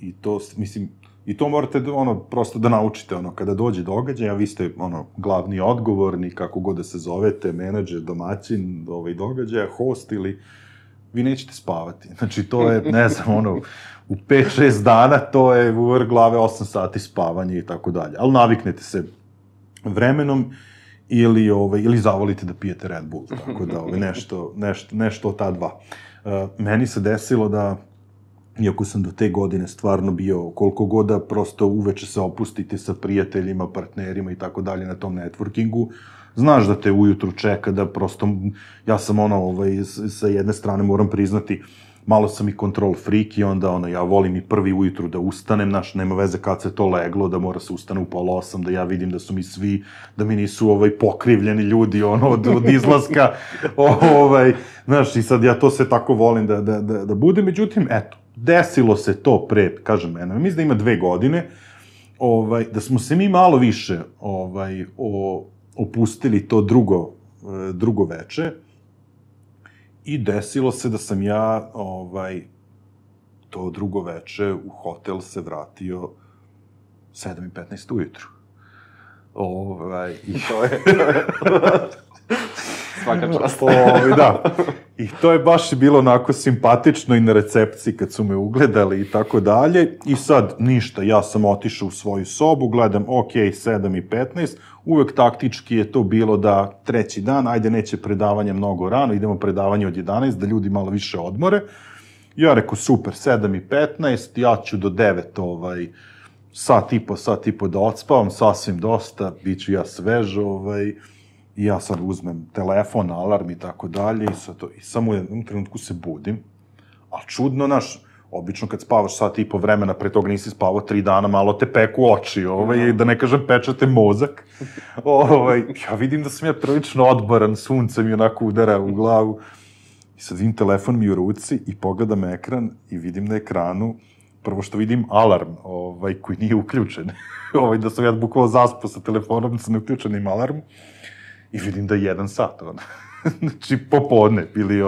i to, mislim, i to morate prosto da naučite, kada dođe događaj, a vi ste glavni odgovorni, kako god da se zovete, menadžer, domaćin događaja, host ili vi nećete spavati. Znači, to je, ne znam, u 5-6 dana, to je u vrh glave 8 sati spavanja i tako dalje. Ali naviknete se vremenom ili zavolite da pijete Red Bull, tako da nešto od ta dva. Meni se desilo da, iako sam do te godine stvarno bio, koliko god da prosto uveče se opustite sa prijateljima, partnerima i tako dalje na tom networkingu, znaš da te ujutru čeka, da prosto, ja sam sa jedne strane moram priznati, malo sam i control freak i onda ja volim i prvi ujutru da ustanem, znaš, nema veze kad se to leglo, da mora se ustane u 7:30, da ja vidim da su mi svi, da mi nisu pokrivljeni ljudi, od izlaska, znaš, i sad ja to sve tako volim da bude, međutim, eto, desilo se to pre, kažem, mislim da ima 2 godine, da smo se mi malo više opustili to drugo veče, i desilo se da sam ja to drugo veče u hotel se vratio 7:15 ujutru. I to je... Svaka čast. Da. I to je baš bilo onako simpatično i na recepciji kad su me ugledali i tako dalje. I sad ništa, ja sam otišao u svoju sobu, gledam, ok, 7:15, uvek taktički je to bilo da 3. dan, ajde neće predavanje mnogo rano, idemo predavanje od 11, da ljudi malo više odmore. Ja rekao, super, 7:15, ja ću do 9, sat i po da odspavam, sasvim dosta, bit ću ja svež, i ja sad uzmem telefon, alarm i tako dalje, i samo u jednom trenutku se budim, ali čudno, znaš, obično kad spavaš sat i po vremena, pre toga nisi spavao 3 dana, malo te peku oči, da ne kažem pečate mozak, ja vidim da sam ja prilično odmoran, sunce mi onako udara u glavu, i sad vidim telefon mi u ruci i pogledam ekran i vidim na ekranu, prvo što vidim alarm, koji nije uključen, da sam ja bukvalo zaspao sa telefonom sa neuključenim alarmom, i vidim da je 1 sat, znači, popodne, ili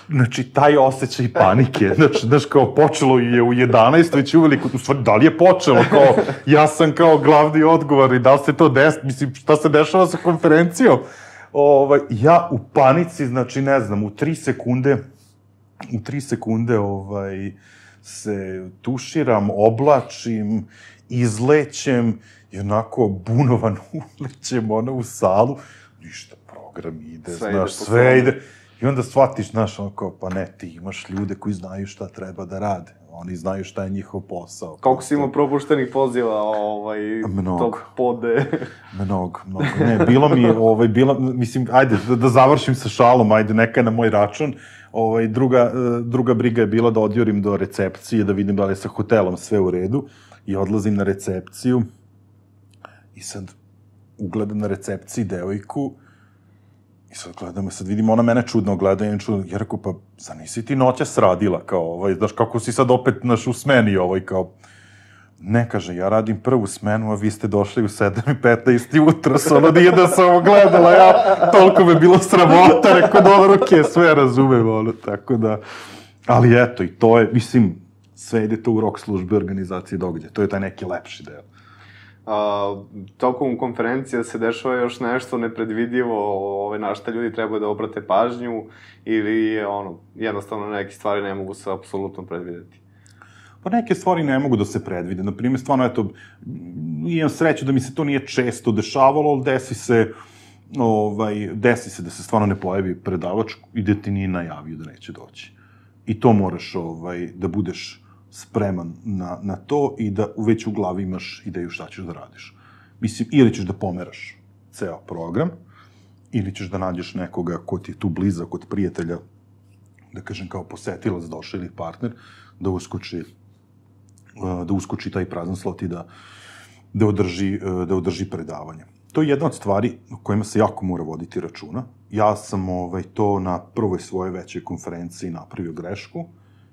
znači, taj osjećaj panike, znači, kao počelo je u 11, već uveliko, u stvari, da li je počelo, kao, ja sam kao glavni odgovor i da li se to mislim, šta se dešava sa konferencijom, ja u panici, znači, ne znam, u 3 sekunde, se tuširam, oblačim, izlećem, i onako bunovan ulećem u salu, ništa, program ide, znaš, sve ide. I onda shvatiš, znaš, pa ne, ti imaš ljude koji znaju šta treba da rade. Oni znaju šta je njihov posao. Koliko si imao propuštenih poziva, to pode? Mnogo. Ne, mislim, ajde, da završim sa šalom, ajde, neka je na moj račun. Druga briga je bila da odjurim do recepcije, da vidim da li je sa hotelom sve u redu. I odlazim na recepciju. I sad ugledam na recepciji devojku i sad gledam, sad vidim, ona mene čudno gleda i ja rekao, pa zar nisi ti noćas radila, kao, znaš, kako si sad opet, u smeni kao, ne, kaže, ja radim prvu smenu, a vi ste došli u 7:15 jutros, nije da sam ovo gledala, toliko me bilo sramota, rekao, dobro, okej, sve razumem, tako da, ali eto, i to je, mislim, sve ide to u rok službe organizacije događaja, to je taj neki lepši deo. Tokom konferencije se dešava još nešto nepredvidivo, na šta ljudi trebaju da obrate pažnju ili jednostavno neke stvari ne mogu se apsolutno predvideti? Pa neke stvari ne mogu da se predvide. Naprimjer, stvarno, eto, imam sreću da mi se to nije često dešavalo, ali desi se da se stvarno ne pojavi predavač i da ti nije najavio da neće doći. I to moraš da budeš spreman na to i da već u glavi imaš ideju šta ćeš da radiš. Mislim, ili ćeš da pomeraš ceo program, ili ćeš da nađeš nekoga ko ti je tu blizak od prijatelja, da kažem kao posetilac došao ili partner, da uskoči taj prazan slot i da održi predavanje. To je jedna od stvari o kojima se jako mora voditi računa. Ja sam to na prvoj svojoj većoj konferenciji napravio grešku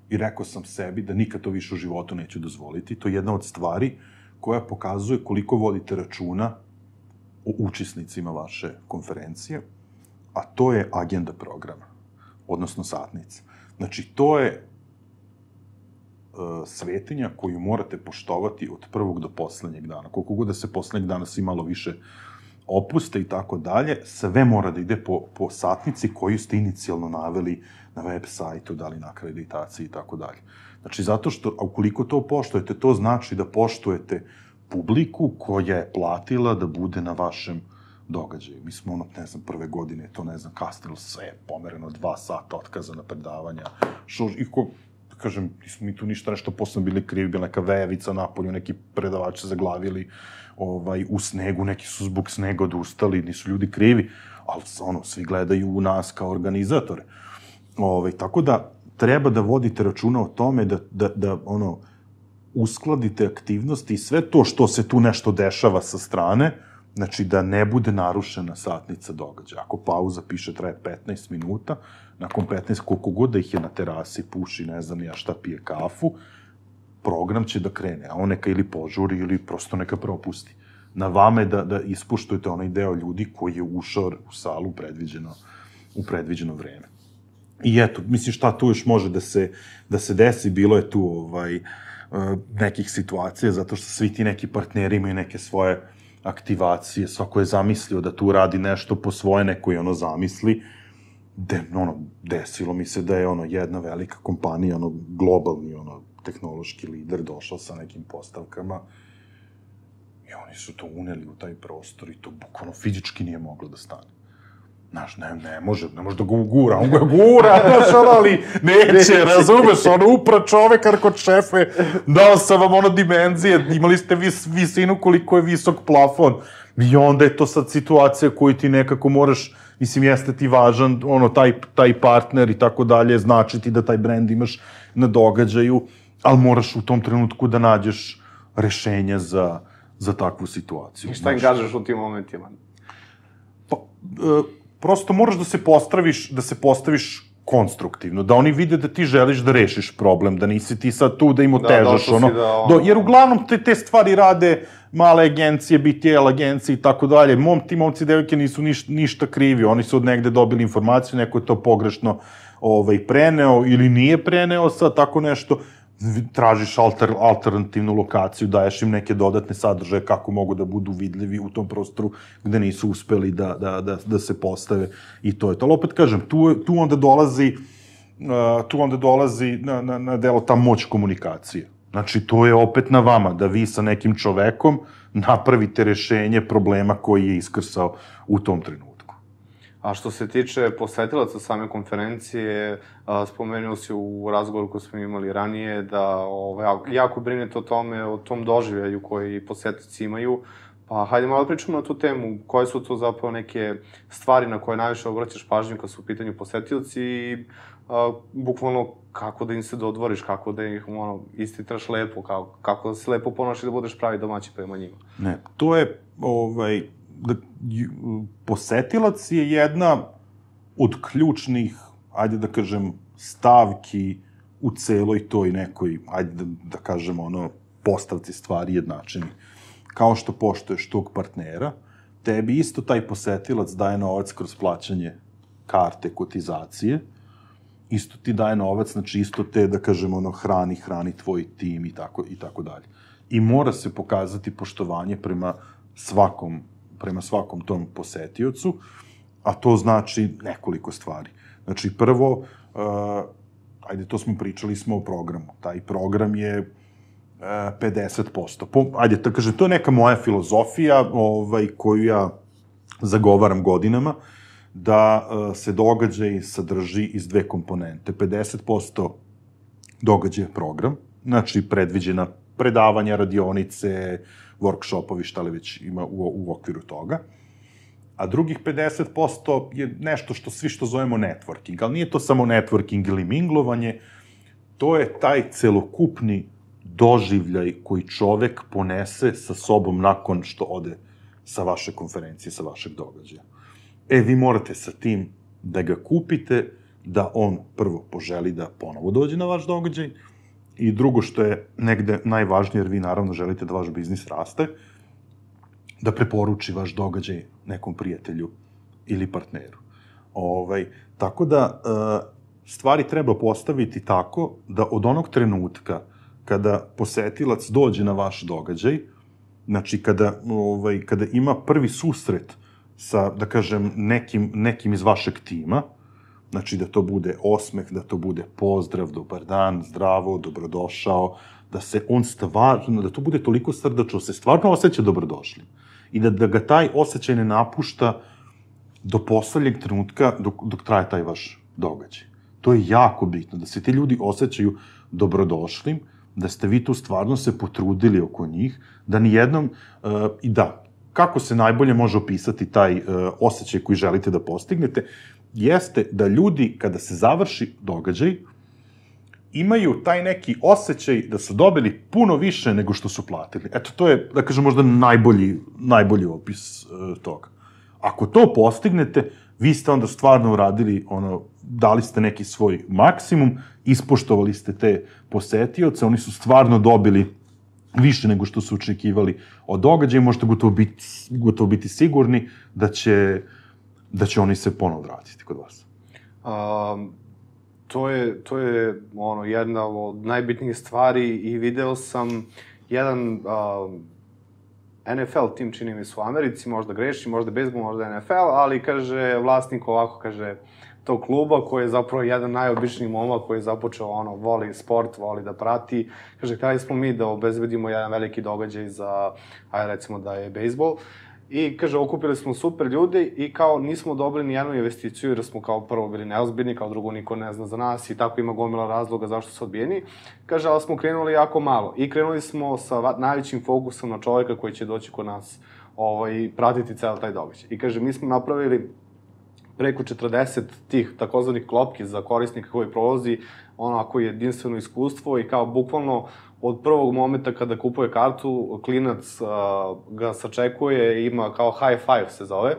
i rekao sam sebi da nikad to više u životu neću dozvoliti. To je jedna od stvari koja pokazuje koliko vodite računa o učesnicima vaše konferencije, a to je agenda programa, odnosno satnica. Znači, to je svetinja koju morate poštovati od prvog do poslednjeg dana. Koliko god da se poslednjeg dana svi malo više opuste i tako dalje, sve mora da ide po satnici koju ste inicijalno naveli na web sajtu, da li na akreditaciji i tako dalje. Znači, zato što, ukoliko to poštujete, to znači da poštujete publiku koja je platila da bude na vašem događaju. Mi smo, ne znam, prve godine, kasnilo sve, pomereno 2 sata otkaza na predavanja. Kažem, nismo mi tu ništa nešto posebno bili krivi, bila neka vejevica napolju, neki predavači zaglavili u snegu, neki su zbog snega odustali, nisu ljudi krivi, ali svi gledaju u nas kao organizatore. Tako da, treba da vodite računa o tome da uskladite aktivnosti i sve to što se tu nešto dešava sa strane, znači da ne bude narušena satnica događaja. Ako pauza piše traje 15 minuta, nakon 15, koliko god da ih je na terasi, puši, ne znam ja šta, pije kafu, program će da krene, a on neka ili požuri ili prosto neka propusti. Na vama je da ispuštujete onaj deo ljudi koji je ušao u salu u predviđeno vreme. I eto, mislim šta tu još može da se desi, bilo je tu nekih situacija, zato što svi ti neki partneri imaju neke svoje aktivacije, svako je zamislio da tu radi nešto po svoje, neko je zamisli, desilo mi se da je jedna velika kompanija, globalni tehnološki lider došao sa nekim postavkama i oni su to uneli u taj prostor i to bukvalno fizički nije moglo da stane. Znaš, ne može da ga ugura, on ga gura, znaš, ali neće, razumeš, upra čoveka kod šefe, dao sam vam dimenzije, imali ste visinu koliko je visok plafon, i onda je to sad situacija koju ti nekako moraš, mislim, jeste ti važan, taj partner i tako dalje, znači ti da taj brend imaš na događaju, ali moraš u tom trenutku da nađeš rešenja za takvu situaciju. I šta im kažeš u tim momentima? Prosto moraš da se postaviš konstruktivno, da oni vide da ti želiš da rešiš problem, da nisi ti sad tu da im otežaš, jer uglavnom te stvari rade male agencije, BTL agencije i tako dalje. Ti momci i devojke nisu ništa krivi, oni su od negde dobili informaciju, neko je to pogrešno preneo ili nije preneo sad tako nešto, tražiš alternativnu lokaciju, daješ im neke dodatne sadržaje kako mogu da budu vidljivi u tom prostoru gde nisu uspeli da se postave i to je to. Ali opet kažem, tu onda dolazi na delo ta moć komunikacije. Znači, to je opet na vama, da vi sa nekim čovekom napravite rešenje problema koji je iskrsao u tom trenutku. A što se tiče posetilaca same konferencije, spomenuo si u razgovoru koji smo imali ranije da jako brinete o tome, o tom doživljaju koji posetilaci imaju. Pa hajde malo pričamo na tu temu, koje su to zapravo neke stvari na koje najviše obraćaš pažnju kad su u pitanju posetilaci i bukvalno kako da im se dodvoriš, kako da ih istitraš lepo, kako da se lepo ponaši da budeš pravi domaći prema njima. Ne, to je, posetilac je jedna od ključnih, ajde da kažem, stavki u celoj toj nekoj, ajde da kažem, postavci stvari jednačini. Kao što poštuješ tog partnera, tebi isto taj posetilac daje novac kroz plaćanje karte, kotizacije, isto ti daje novac, znači isto te, da kažem, hrani tvoj tim i tako dalje. I mora se pokazati poštovanje prema svakom tom posetiocu, a to znači nekoliko stvari. Znači, prvo, ajde, to smo pričali o programu. Taj program je 50%. Ajde, da kažem, to je neka moja filozofija koju ja zagovaram godinama, da se događaj sadrži iz dve komponente. 50% događaj je program, znači predviđena predavanja, radionice, workshopovi, šta li već ima u okviru toga. A drugih 50% je nešto svi što zovemo networking, ali nije to samo networking ili minglovanje, to je taj celokupni doživljaj koji čovek ponese sa sobom nakon što ode sa vaše konferencije, sa vašeg događaja. Vi morate sa tim da ga kupite, da on prvo poželi da ponovo dođe na vaš događaj i drugo što je negde najvažnije, jer vi naravno želite da vaš biznis raste, da preporuči vaš događaj nekom prijatelju ili partneru. Tako da stvari treba postaviti tako da od onog trenutka kada posetilac dođe na vaš događaj, znači kada ima prvi susret sa, da kažem, nekim iz vašeg tima, znači da to bude osmeh, da to bude pozdrav, dobar dan, zdravo, dobrodošao, da se on stvarno, da to bude toliko srdačno, se stvarno osjeća dobrodošli i da ga taj osjećaj ne napušta do poslednjeg trenutka dok traje taj vaš događaj. To je jako bitno, da se ti ljudi osjećaju dobrodošlim, da ste vi tu stvarno se potrudili oko njih, da nijednom, i da, kako se najbolje može opisati taj osjećaj koji želite da postignete, jeste da ljudi, kada se završi događaj, imaju taj neki osjećaj da su dobili puno više nego što su platili. Eto, to je, da kažem, možda najbolji opis toga. Ako to postignete, vi ste onda stvarno uradili, dali ste neki svoj maksimum, ispoštovali ste te posetioce, oni su stvarno dobili više nego što su očekivali od događaja, možete gotovo biti sigurni da će oni se ponovo vratiti kod vas. To je jedna od najbitnijih stvari i video sam jedan NFL tim, čini mi se, u Americi, možda greši, možda bejzbol, možda NFL, ali kaže vlasnik ovako, kaže, tog kluba koji je zapravo jedan najobičniji momak koji je započeo, voli sport, voli da prati. Kaže, hteli smo mi da obezbedimo jedan veliki događaj za, recimo da je bejzbol. I, kaže, okupili smo super ljudi i kao nismo dobili ni jednu investiciju jer smo kao prvo bili neozbiljni, kao drugo niko ne zna za nas i tako ima gomila razloga zašto su odbijeni. Kaže, ali smo krenuli jako malo i krenuli smo sa najvećim fokusom na čoveka koji će doći kod nas i pratiti cel taj događaj. I kaže, mi smo napravili preko 40 tih takozvanih klopki za korisnika koji prolazi, onako jedinstveno iskustvo i kao bukvalno od prvog momenta kada kupuje kartu, klinac ga sačekuje, ima kao high five se zove,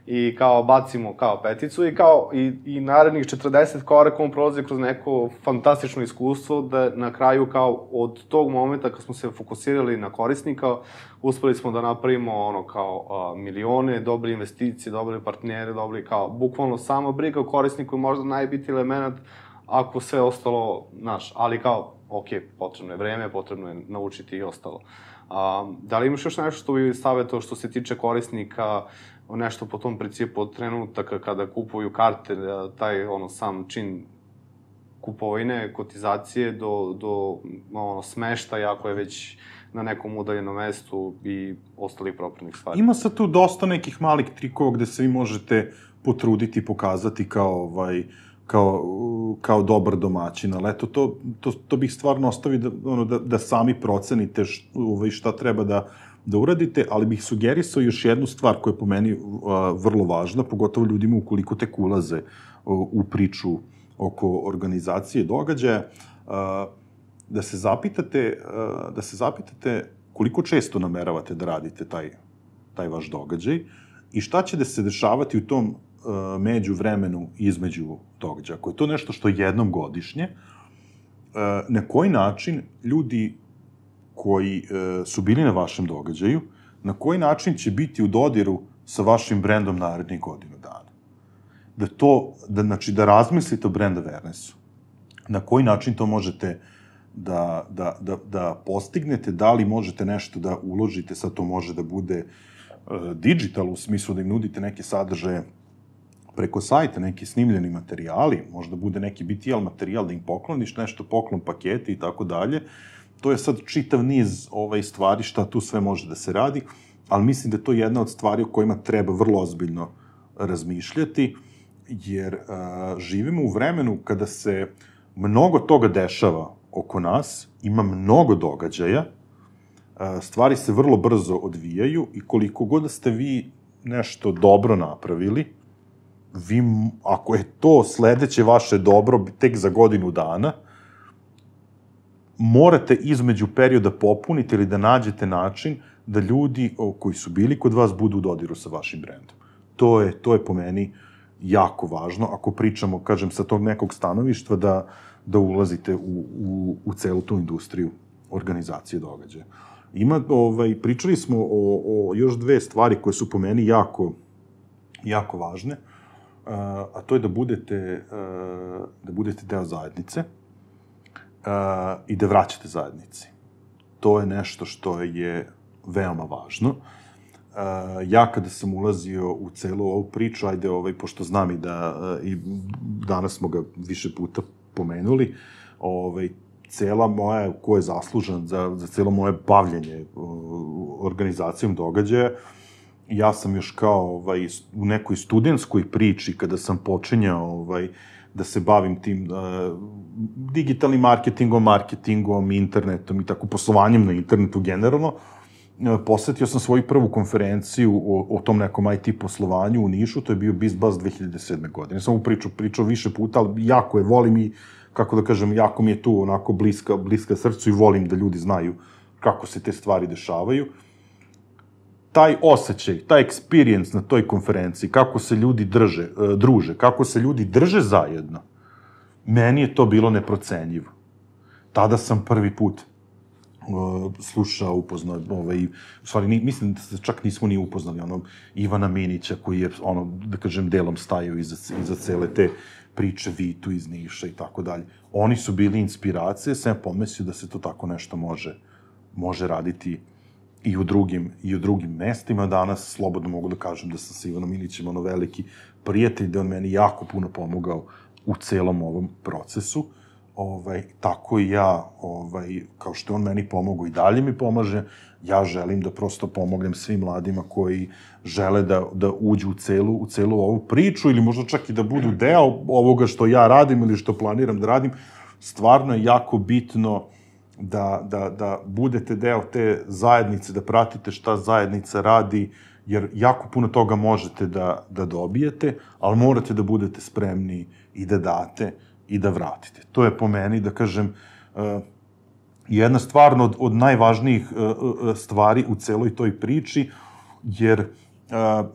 i kao bacimo kao peticu i kao i narednih 40 koraka on prolazi kroz neko fantastično iskustvo da na kraju kao od tog momenta kad smo se fokusirali na korisnika, uspeli smo da napravimo kao milione, dobili investicije, dobili partnere, dobili kao bukvalno samo briga o korisniku je možda najbitniji element ako sve ostalo naš, ali kao ok, potrebno je vreme, potrebno je naučiti i ostalo. Da li imaš još nešto što bi savjetao što se tiče korisnika, nešto po tom principu od trenutaka kada kupuju karte, taj sam čin kupovine, kotizacije do smeštaja ako je već na nekom udaljenom mestu i ostalih propravnih stvari? Ima sad tu dosta nekih malih trikova gde se vi možete potruditi i pokazati kao dobar domaćin, ali eto, to bih stvarno ostavio da sami procenite šta treba da uradite, ali bih sugerisao još jednu stvar koja je po meni vrlo važna, pogotovo ljudima ukoliko tek ulaze u priču oko organizacije događaja, da se zapitate koliko često nameravate da radite taj vaš događaj i šta će da se dešavati u tom među vremenu između događaja. Ako je to nešto što je jednom godišnje, na koji način ljudi koji su bili na vašem događaju, na koji način će biti u dodiru sa vašim brendom narednih godinu dana. Da razmislite o brand awarenessu. Na koji način to možete da postignete, da li možete nešto da uložite, sad to može da bude digital u smislu da im nudite neke sadržaje preko sajta, neki snimljeni materijali, možda bude neki BTL materijal da im pokloniš nešto, poklon pakete i tako dalje, to je sad čitav niz stvari šta tu sve može da se radi, ali mislim da je to jedna od stvari o kojima treba vrlo ozbiljno razmišljati, jer živimo u vremenu kada se mnogo toga dešava oko nas, ima mnogo događaja, stvari se vrlo brzo odvijaju i koliko god da ste vi nešto dobro napravili, vi, ako je to sledeće vaše dobro tek za godinu dana, morate između perioda popuniti ili da nađete način da ljudi koji su bili kod vas budu u dodiru sa vašim brendom. To je po meni jako važno, ako pričamo, kažem, sa tog nekog stanovištva, da ulazite u celu tu industriju organizacije događaja. Pričali smo o još dve stvari koje su po meni jako važne, a to je da budete deo zajednice i da vraćate zajednici. To je nešto što je veoma važno. Ja kada sam ulazio u celu ovu priču, pošto znam i danas smo ga više puta pomenuli, cela moja, ko je zaslužan za celo moje bavljenje organizacijom događaja, ja sam još kao u nekoj studentskoj priči, kada sam počinjao da se bavim tim digitalnim marketingom, internetom i tako poslovanjem na internetu generalno, posetio sam svoju prvu konferenciju o tom nekom IT poslovanju u Nišu, to je bio BizBuzz 2007. godine. Sam ovu pričao više puta, ali jako je volim i, kako da kažem, jako mi je tu onako bliska srcu i volim da ljudi znaju kako se te stvari dešavaju. Taj osjećaj, taj experience na toj konferenciji, kako se ljudi druže, kako se ljudi drže zajedno, meni je to bilo neprocenjivo. Tada sam prvi put slušao, upoznao, u stvari, mislim da se čak nismo ni upoznali, Ivana Minića, koji je, da kažem, delom stajao iza cele te priče Vitu iz Niša i tako dalje. Oni su bili inspiracije, sam pomislio da se to tako nešto može raditi i u drugim mestima. Danas slobodno mogu da kažem da sam sa Ivanom Minićem veliki prijatelj, da on meni jako puno pomogao u celom ovom procesu. Tako i ja, kao što on meni pomogao i dalje mi pomaže, ja želim da prosto pomognem svim mladima koji žele da uđu u celu ovu priču ili možda čak i da budu deo ovoga što ja radim ili što planiram da radim. Stvarno je jako bitno da budete deo te zajednice, da pratite šta zajednica radi, jer jako puno toga možete da dobijete, ali morate da budete spremni i da date i da vratite. To je po meni, da kažem, jedna stvarno od najvažnijih stvari u celoj toj priči, jer,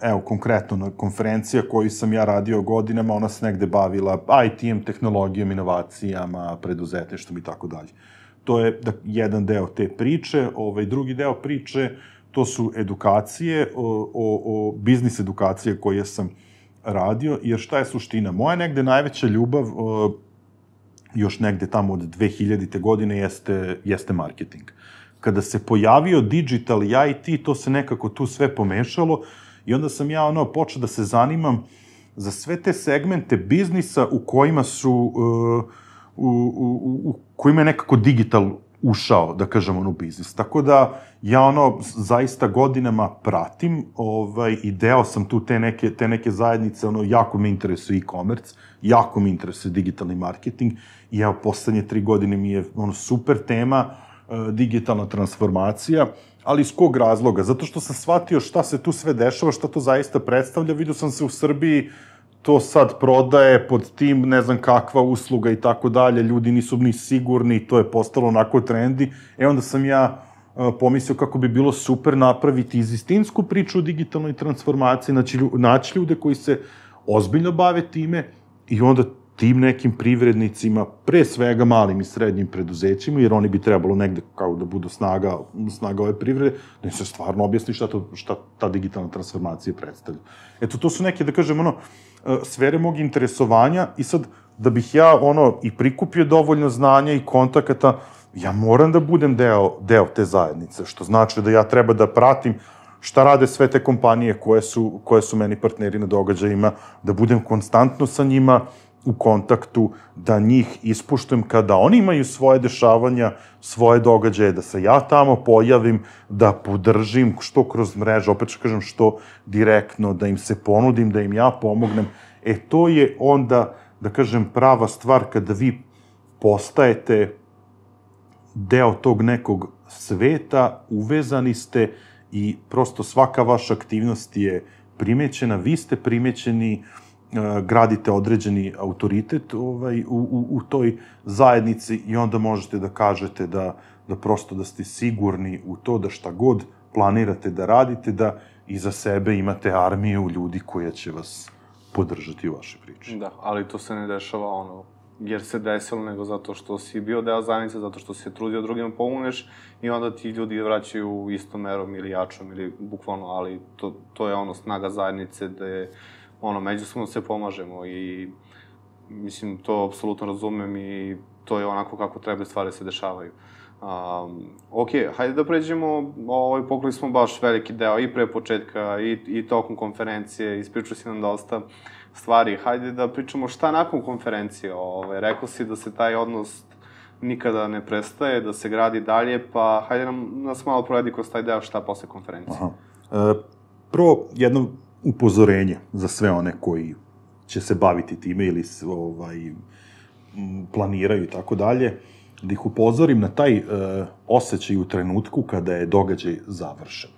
evo, konkretno, konferencija koju sam ja radio godinama, ona se negde bavila IT-em, tehnologijom, inovacijama, preduzetništvom i tako dalje. To je jedan deo te priče. Drugi deo priče, to su edukacije, biznis edukacije koje sam radio, jer šta je suština? Moja negde najveća ljubav, još negde tamo od 2000. godine, jeste marketing. Kada se pojavio digital i IT, to se nekako tu sve pomešalo i onda sam ja počeo da se zanimam za sve te segmente biznisa u kojima u kojima je nekako digital ušao, da kažem, biznis. Tako da ja zaista godinama pratim i deo sam tu te neke zajednice, jako me interesuje e-commerce, jako me interesuje digitalni marketing i evo, poslednje 3 godine mi je super tema digitalna transformacija, ali iz kog razloga? Zato što sam shvatio šta se tu sve dešava, šta to zaista predstavlja. Vidio sam se u Srbiji, to sad prodaje pod tim, ne znam kakva usluga i tako dalje, ljudi nisu ni sigurni, to je postalo onako trendi. Onda sam ja pomislio kako bi bilo super napraviti istinsku priču o digitalnoj transformaciji, naći ljude koji se ozbiljno bave time i onda tim nekim privrednicima, pre svega malim i srednjim preduzećima, jer oni bi trebalo negde kao da budu snaga ove privrede, da im se stvarno objasni šta ta digitalna transformacija predstavlja. Eto, to su neke, da kažem, sfere mog interesovanja i sad, da bih ja, i prikupio dovoljno znanja i kontakata, ja moram da budem deo te zajednice, što znači da ja treba da pratim šta rade sve te kompanije koje su meni partneri na događajima, da budem konstantno sa njima u kontaktu, da njih ispuštujem kada oni imaju svoje dešavanja, svoje događaje, da se ja tamo pojavim, da podržim što kroz mrežu, opet što kažem, što direktno, da im se ponudim, da im ja pomognem. To je onda, da kažem, prava stvar kada vi postajete deo tog nekog sveta, uvezani ste i prosto svaka vaša aktivnost je primećena, vi ste primećeni, gradite određeni autoritet u toj zajednici i onda možete da kažete da prosto da ste sigurni u to da šta god planirate da radite, da iza sebe imate armiju ljudi koja će vas podržati u vašoj priči. Da, ali to se ne dešava jer se desilo, nego zato što si bio deo zajednice, zato što si se trudio drugima pomogneš i onda ti ljudi vraćaju istom merom ili jačom ili bukvalno, ali to je snaga zajednice gde međusobno se pomažemo i mislim, to apsolutno razumem i to je onako kako treba stvari se dešavaju. Ok, hajde da pređemo, pokrili smo baš veliki deo i pre početka i tokom konferencije, ispričao si nam dosta stvari. Hajde da pričamo šta nakon konferencije. Rekao si da se taj odnos nikada ne prestaje, da se gradi dalje, pa hajde nas malo provedi kroz taj deo šta posle konferencije. Prvo, jedno upozorenje za sve one koji će se baviti time ili planiraju i tako dalje, da ih upozorim na taj osjećaj u trenutku kada je događaj završen.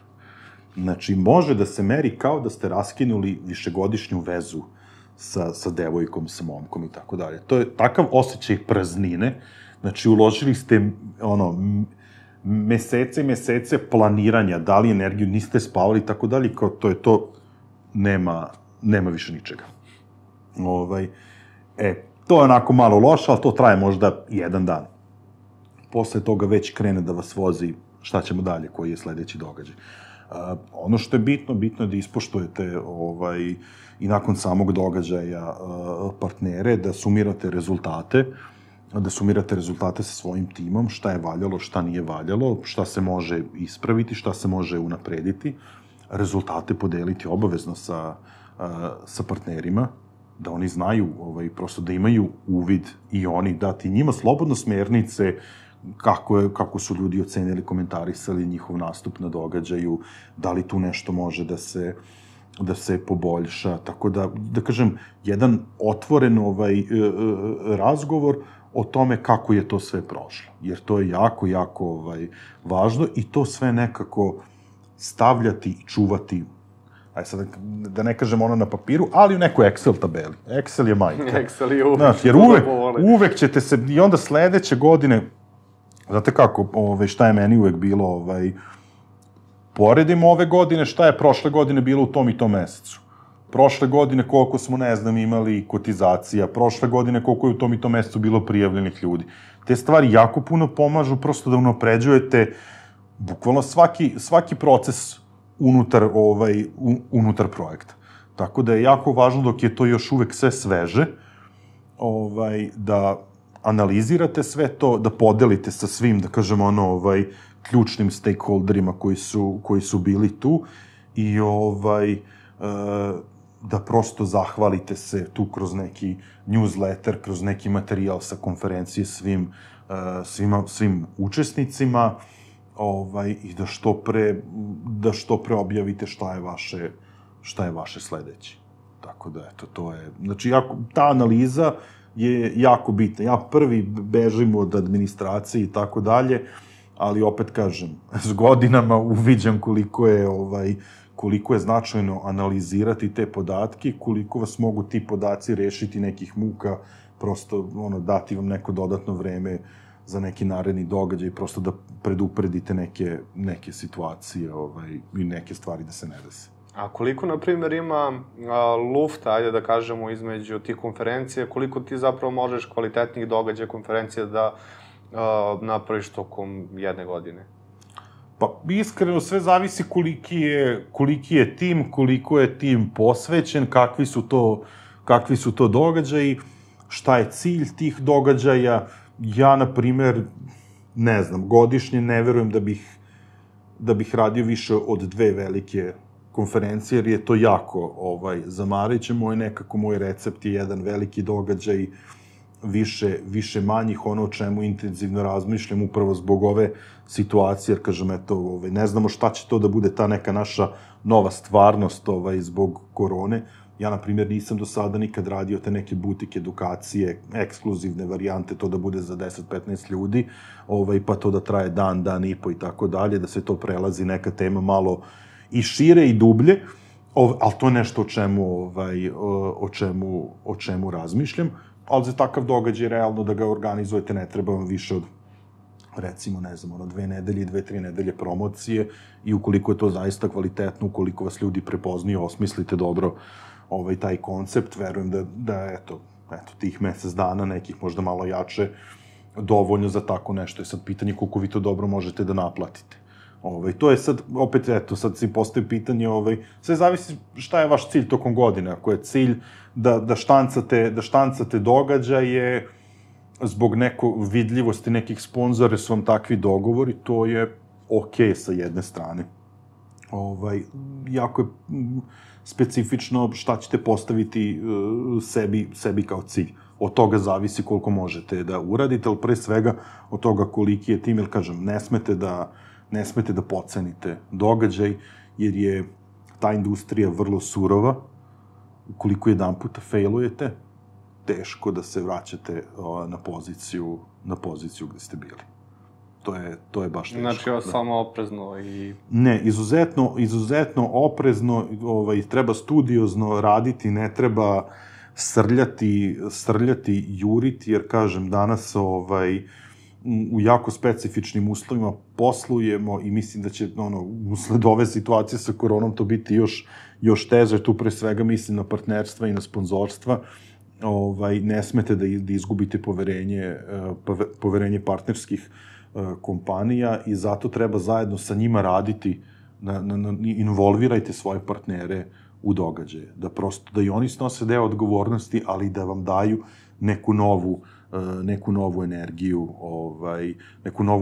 Znači, može da se meri kao da ste raskinuli višegodišnju vezu sa devojkom, sa momkom i tako dalje. To je takav osjećaj praznine, znači, uložili ste, mesece i mesece planiranja, dali energiju, niste spavali i tako dalje, kao to je to, nema više ničega. To je onako malo loše, ali to traje možda jedan dan. Posle toga već krene da vas vozi šta ćemo dalje, koji je sledeći događaj. Ono što je bitno je da ispoštujete i nakon samog događaja partnere, da sumirate rezultate sa svojim timom, šta je valjalo, šta nije valjalo, šta se može ispraviti, šta se može unaprediti, rezultate podeliti obavezno sa partnerima, da oni znaju, prosto da imaju uvid i oni, dati njima slobodno smernice kako su ljudi ocenili, komentarisali njihov nastup na događaju, da li tu nešto može da se poboljša, tako da kažem, jedan otvoren razgovor o tome kako je to sve prošlo, jer to je jako, jako važno i to sve nekako stavljati i čuvati, da ne kažem na papiru, ali u nekoj Excel tabeli. Excel je majka. Excel je uvek. Znaš, jer uvek ćete se, i onda sledeće godine, znate kako, šta je meni uvek bilo, poredimo ove godine, šta je prošle godine bilo u tom i tom mesecu. Prošle godine koliko smo, ne znam, imali kotizacija, prošle godine koliko je u tom i tom mesecu bilo prijavljenih ljudi. Te stvari jako puno pomažu prosto da unapređujete bukvalno svaki proces unutar projekta. Tako da je jako važno dok je to još uvek sve sveže, da analizirate sve to, da podelite sa svim, da kažem, ključnim stakeholderima koji su bili tu i da prosto zahvalite se tu kroz neki newsletter, kroz neki materijal sa konferencije svim učesnicima, i da što pre objavite šta je vaše sledeće. Tako da, eto, to je... Znači, ta analiza je jako bitna. Ja prvi bežim od administracije i tako dalje, ali opet kažem, s godinama uviđam koliko je značajno analizirati te podatke, koliko vas mogu ti podaci rešiti nekih muka, prosto dati vam neko dodatno vreme za neki naredni događaj, prosto da predupredite neke situacije i neke stvari da se ne desi. A koliko, na primjer, ima lufta, ajde da kažemo, između tih konferencija, koliko ti zapravo možeš kvalitetnih događaja konferencija da napraviš tokom jedne godine? Pa, iskreno, sve zavisi koliki je tim, koliko je tim posvećen, kakvi su to događaji, šta je cilj tih događaja. Ja, na primer, ne znam, godišnje ne verujem da bih radio više od 2 velike konferencije, jer je to jako zamarajuće. Moj recept je jedan veliki događaj, više manjih, ono o čemu intenzivno razmišljam upravo zbog ove situacije, jer kažem, eto, ne znamo šta će to da bude ta neka naša nova stvarnost zbog korone. Ja, na primjer, nisam do sada nikad radio te neke butik edukacije, ekskluzivne varijante, to da bude za 10-15 ljudi, pa to da traje dan i po i tako dalje, da se to prelazi neka tema malo i šire i dublje, ali to je nešto o čemu razmišljam, ali za takav događaj realno da ga organizujete ne treba vam više od, recimo, ne znam, 2 nedelje, 2-3 nedelje promocije i ukoliko je to zaista kvalitetno, ukoliko vas ljudi prepoznaju, osmislite dobro taj koncept, verujem da eto, tih mesec dana, nekih možda malo jače, dovoljno za tako nešto. Je sad pitanje koliko vi to dobro možete da naplatite. To je sad, opet, eto, sad si postoji pitanje, sve zavisi šta je vaš cilj tokom godine. Ako je cilj da štancate događaje, zbog vidljivosti nekih sponzora su vam takvi dogovori, to je okej sa jedne strane. Jako je specifično šta ćete postaviti sebi kao cilj. Od toga zavisi koliko možete da uradite, ali pre svega od toga koliki je tim, jer kažem, ne smete da pocenite događaj, jer je ta industrija vrlo surova. Ukoliko jedan puta failujete, teško da se vraćate na poziciju gde ste bili. To je baš teško. Znači, samo oprezno i... Ne, izuzetno oprezno, treba studiozno raditi, ne treba srljati, juriti, jer, kažem, danas u jako specifičnim uslovima poslujemo i mislim da će, usled ove situacije sa koronom to biti još teže, tu pre svega mislim na partnerstva i na sponzorstva, ne smete da izgubite poverenje partnerskih kompanija i zato treba zajedno sa njima raditi, involvirajte svoje partnere u događaje, da prosto, da i oni snose deo odgovornosti, ali da vam daju neku novu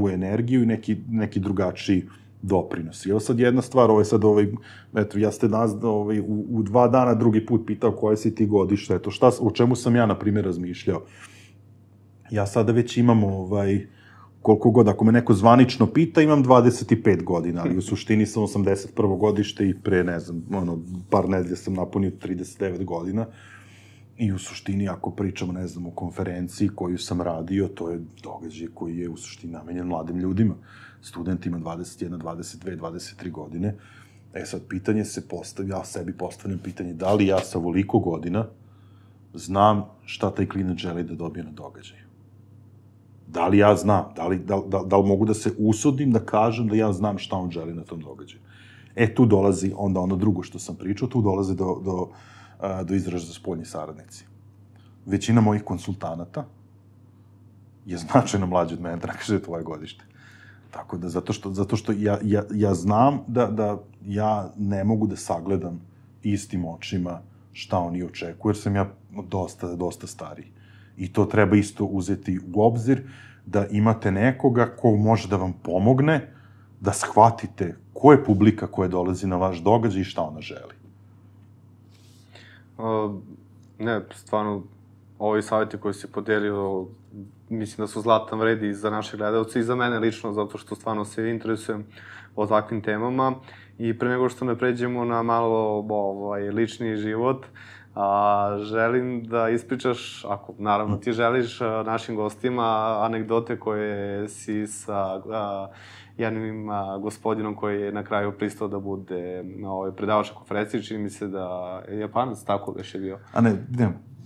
energiju i neki drugačiji doprinos. I evo sad jedna stvar, eto, ja ste nas u 2 dana drugi put pitao koje si ti godište, eto, o čemu sam ja, na primjer, razmišljao. Ja sada već imam, koliko god, ako me neko zvanično pita, imam 25 godina, ali u suštini sam 81. godište i pre, ne znam, par nedelja sam napunio 39 godina. I u suštini, ako pričamo, ne znam, o konferenciji koju sam radio, to je događaj koji je u suštini namenjen mladim ljudima, studentima 21, 22, 23 godine. Sad, pitanje se postavlja, ja sebi postavljam pitanje, da li ja sa ovoliko godina znam šta taj klinac želi da dobije na događaju? Da li ja znam? Da li mogu da se usudim da kažem da ja znam šta on želi na tom događaju? Tu dolazi onda ono drugo što sam pričao, tu dolazi do izražaja spoljni saradnici. Većina mojih konsultanata je značajno mlađa od mene, da kaže tvoje godište. Tako da, zato što ja znam da ja ne mogu da sagledam istim očima šta oni očekuju, jer sam ja dosta stariji. I to treba isto uzeti u obzir, da imate nekoga ko može da vam pomogne da shvatite ko je publika koja dolazi na vaš događaj i šta ona želi. Ne, stvarno, ovi savjeti koji si podelio, mislim da su zlatan vredi za naše gledalce i za mene lično, zato što stvarno se interesujem o takvim temama. I pre nego što ne pređemo na malo lični život, želim da ispričaš, ako naravno ti želiš, našim gostima anegdote koje si sa jednim gospodinom koji je na kraju pristao da bude predavač na konferenciji, čini mi se da je Japanac, tako da je bio. A ne,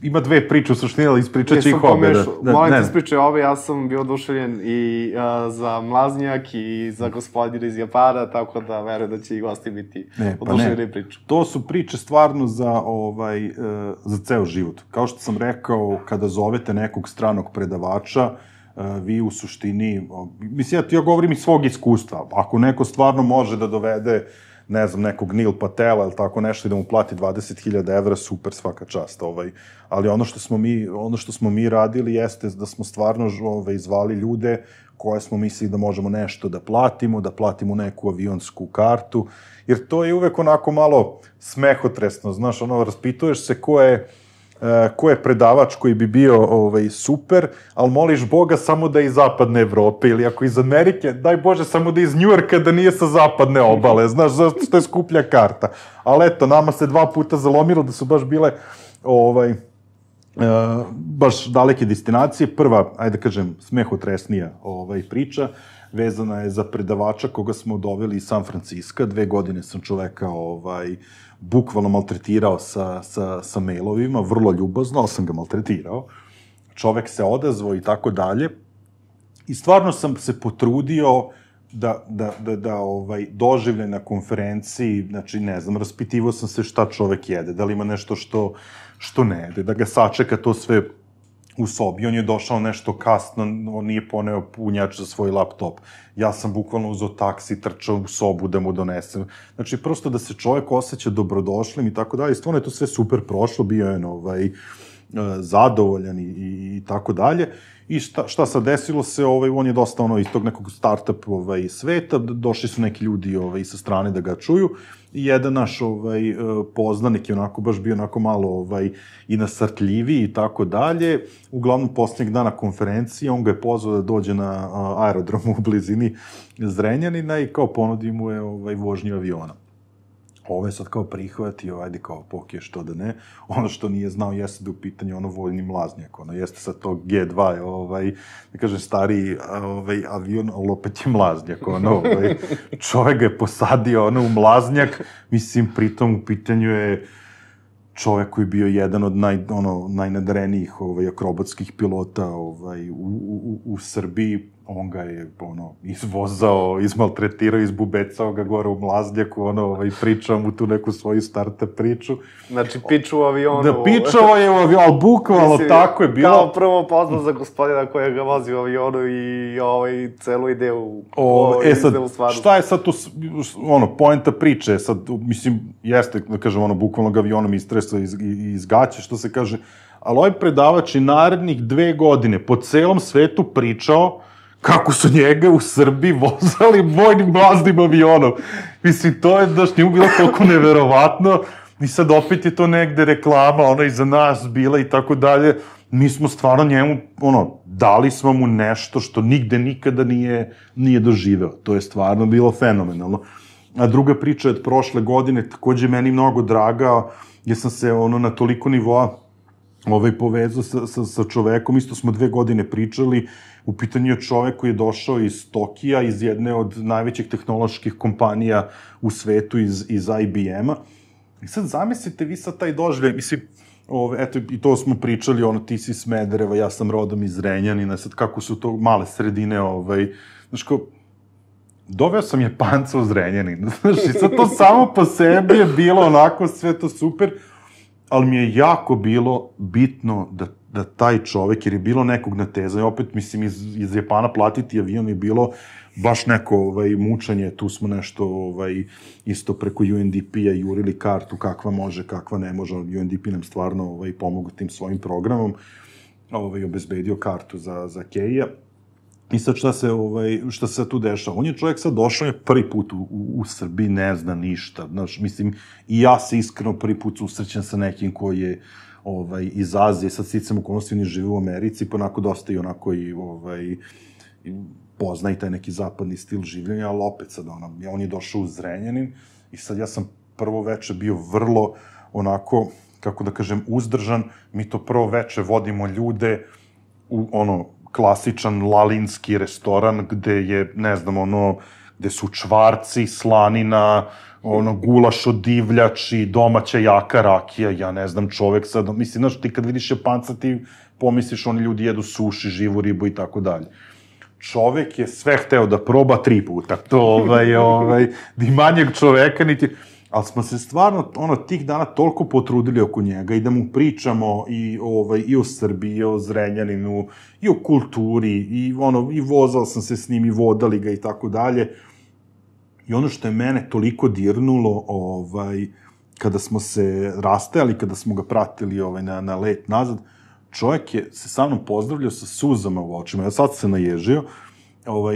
ima 2 priče u suštini, ali ispričat ću ih obe. Molim te ispričaj ove, ja sam bio oduševljen i za Mlaznjak i za gospodina iz Japana, tako da verujem da će i gosti biti oduševljeni priču. To su priče stvarno za ceo život. Kao što sam rekao, kada zovete nekog stranog predavača, vi u suštini, mislim, ja govorim iz svog iskustva, ako neko stvarno može da dovede ne znam, nekog Neil Patela ili tako nešto i da mu plati 20.000 evra, super, svaka čast. Ali ono što smo mi radili jeste da smo stvarno zvali ljude koje smo mislili da možemo nešto da platimo neku avionsku kartu, jer to je uvek onako malo smehotresno, znaš, raspituješ se ko je predavač koji bi bio super, ali moliš Boga samo da je iz zapadne Evrope, ili ako iz Amerike, daj Bože, samo da je iz Njujorka, da nije sa zapadne obale, znaš, što je skuplja karta. Ali eto, nama se 2 puta zalomilo da su baš bile baš daleke destinacije. Prva, ajde da kažem, smehotresnija priča, vezana je za predavača koga smo doveli iz San Franciska. 2 godine sam čoveka bukvalno maltretirao sa mailovima, vrlo ljubazno, ali sam ga maltretirao. Čovek se odazvao i tako dalje. I stvarno sam se potrudio da doživljaj na konferenciji, znači, ne znam, raspitivao sam se šta čovek jede, da li ima nešto što ne jede, da ga sačeka to sve u sobi. On je došao nešto kasno, on nije poneo punjač za svoj laptop. Ja sam bukvalno uzeo taksi, trčao u sobu da mu donesem. Znači, prosto da se čovek osjeća dobrodošlim i tako dalje. Stvarno je to sve super prošlo, bio je zadovoljan i tako dalje. I šta sad desilo se, on je dosta iz tog nekog start-up sveta, došli su neki ljudi sa strane da ga čuju i jedan naš poznanik je onako baš bio onako malo i nasrtljiviji i tako dalje. Uglavnom, posljednjeg dana konferencije, on ga je pozvao da dođe na aerodromu u blizini Zrenjanina i kao ponudi mu je vožnju aviona. Ovo je sad kao prihvatio, ajde kao pokije što da ne. Ono što nije znao jeste da u pitanju voljni mlaznjak. Jeste sad to G2, da kažem, stariji avion, ali opet je mlaznjak. Čovek ga je posadio u mlaznjak, mislim, pritom u pitanju je čovek koji je bio jedan od najnadarenijih akrobatskih pilota u Srbiji. On ga je izvozao, izmaltretirao, izbubecao ga gore u mlaznjaku, pričao mu tu neku svoju startup priču. Znači, piču u avionu. Da, pičao je u avionu, ali bukvalno tako je bilo. Kao prvo poznat za gospodina koja ga vozi u avionu i celu ideju. Sad, šta je sad tu, poenta priče, sad, mislim, jeste, da kažem, bukvalno ga avionom istresao iz gaće, što se kaže, ali ovaj predavač je narednih 2 godine po celom svetu pričao kako su njega u Srbiji vozali vojnim mlaznim avionom. Mislim, to je, daš, njemu bilo toliko neverovatno i sad opet je to negde reklama, iza nas bila i tako dalje. Mi smo stvarno njemu, dali smo mu nešto što nigde nikada nije doživeo. To je stvarno bilo fenomenalno. A druga priča je od prošle godine, takođe meni mnogo draga, jer sam se na toliko nivoa povezao sa čovekom, isto smo 2 godine pričali, u pitanju je čovek koji je došao iz Tokija, iz jedne od najvećih tehnoloških kompanija u svetu, iz IBM-a. I sad zamislite vi sad taj doživljaj, mislim, eto, i to smo pričali, ti si Smedereva, ja sam rodom iz Zrenjanina, sad kako su to male sredine, znaš kao, doveo sam Japanca u Zrenjanin, znaš, i sad to samo po sebi je bilo onako sve to super, ali mi je jako bilo bitno da taj čovek, jer je bilo nekog natezanja, opet, mislim, iz Japana platiti avion je bilo baš neko mučanje, tu smo nešto isto preko UNDP-a jurili kartu, kakva može, kakva ne može, UNDP nam stvarno pomogao tim svojim programom, obezbedio kartu za Keija. I sad šta se tu dešava? On je čovjek sad došao je prvi put u Srbiji, ne zna ništa. Znaš, mislim, i ja se iskreno prvi put susrećem sa nekim koji je iz Azije, sad sticam okolnosti, on je živi u Americi, pa onako dosta i onako pozna i taj neki zapadni stil življenja, ali opet sad on je došao u Zrenjanin i sad ja sam prvo veče bio vrlo onako, kako da kažem, uzdržan. Mi to prvo veče vodimo ljude u klasičan lalinski restoran gde je, ne znam, gde su čvarci, slanina, gulaš od divljači, domaća jaka rakija, ja ne znam, čovek sad, mislim, znaš, ti kad vidiš Japanca, ti pomisliš, oni ljudi jedu suši, živu ribu i tako dalje. Čovek je sve hteo da proba 3 puta, to, ni manjeg čoveka, niti... Ali smo se stvarno, tih dana toliko potrudili oko njega i da mu pričamo i o Srbiji, i o Zrenjaninu, i o kulturi, i vozao sam se s njim, i vodali ga i tako dalje. I ono što je mene toliko dirnulo, kada smo se rastajali, kada smo ga pratili na let nazad, čovjek je se sa mnom pozdravljao sa suzama u očima. Ja sad se naježio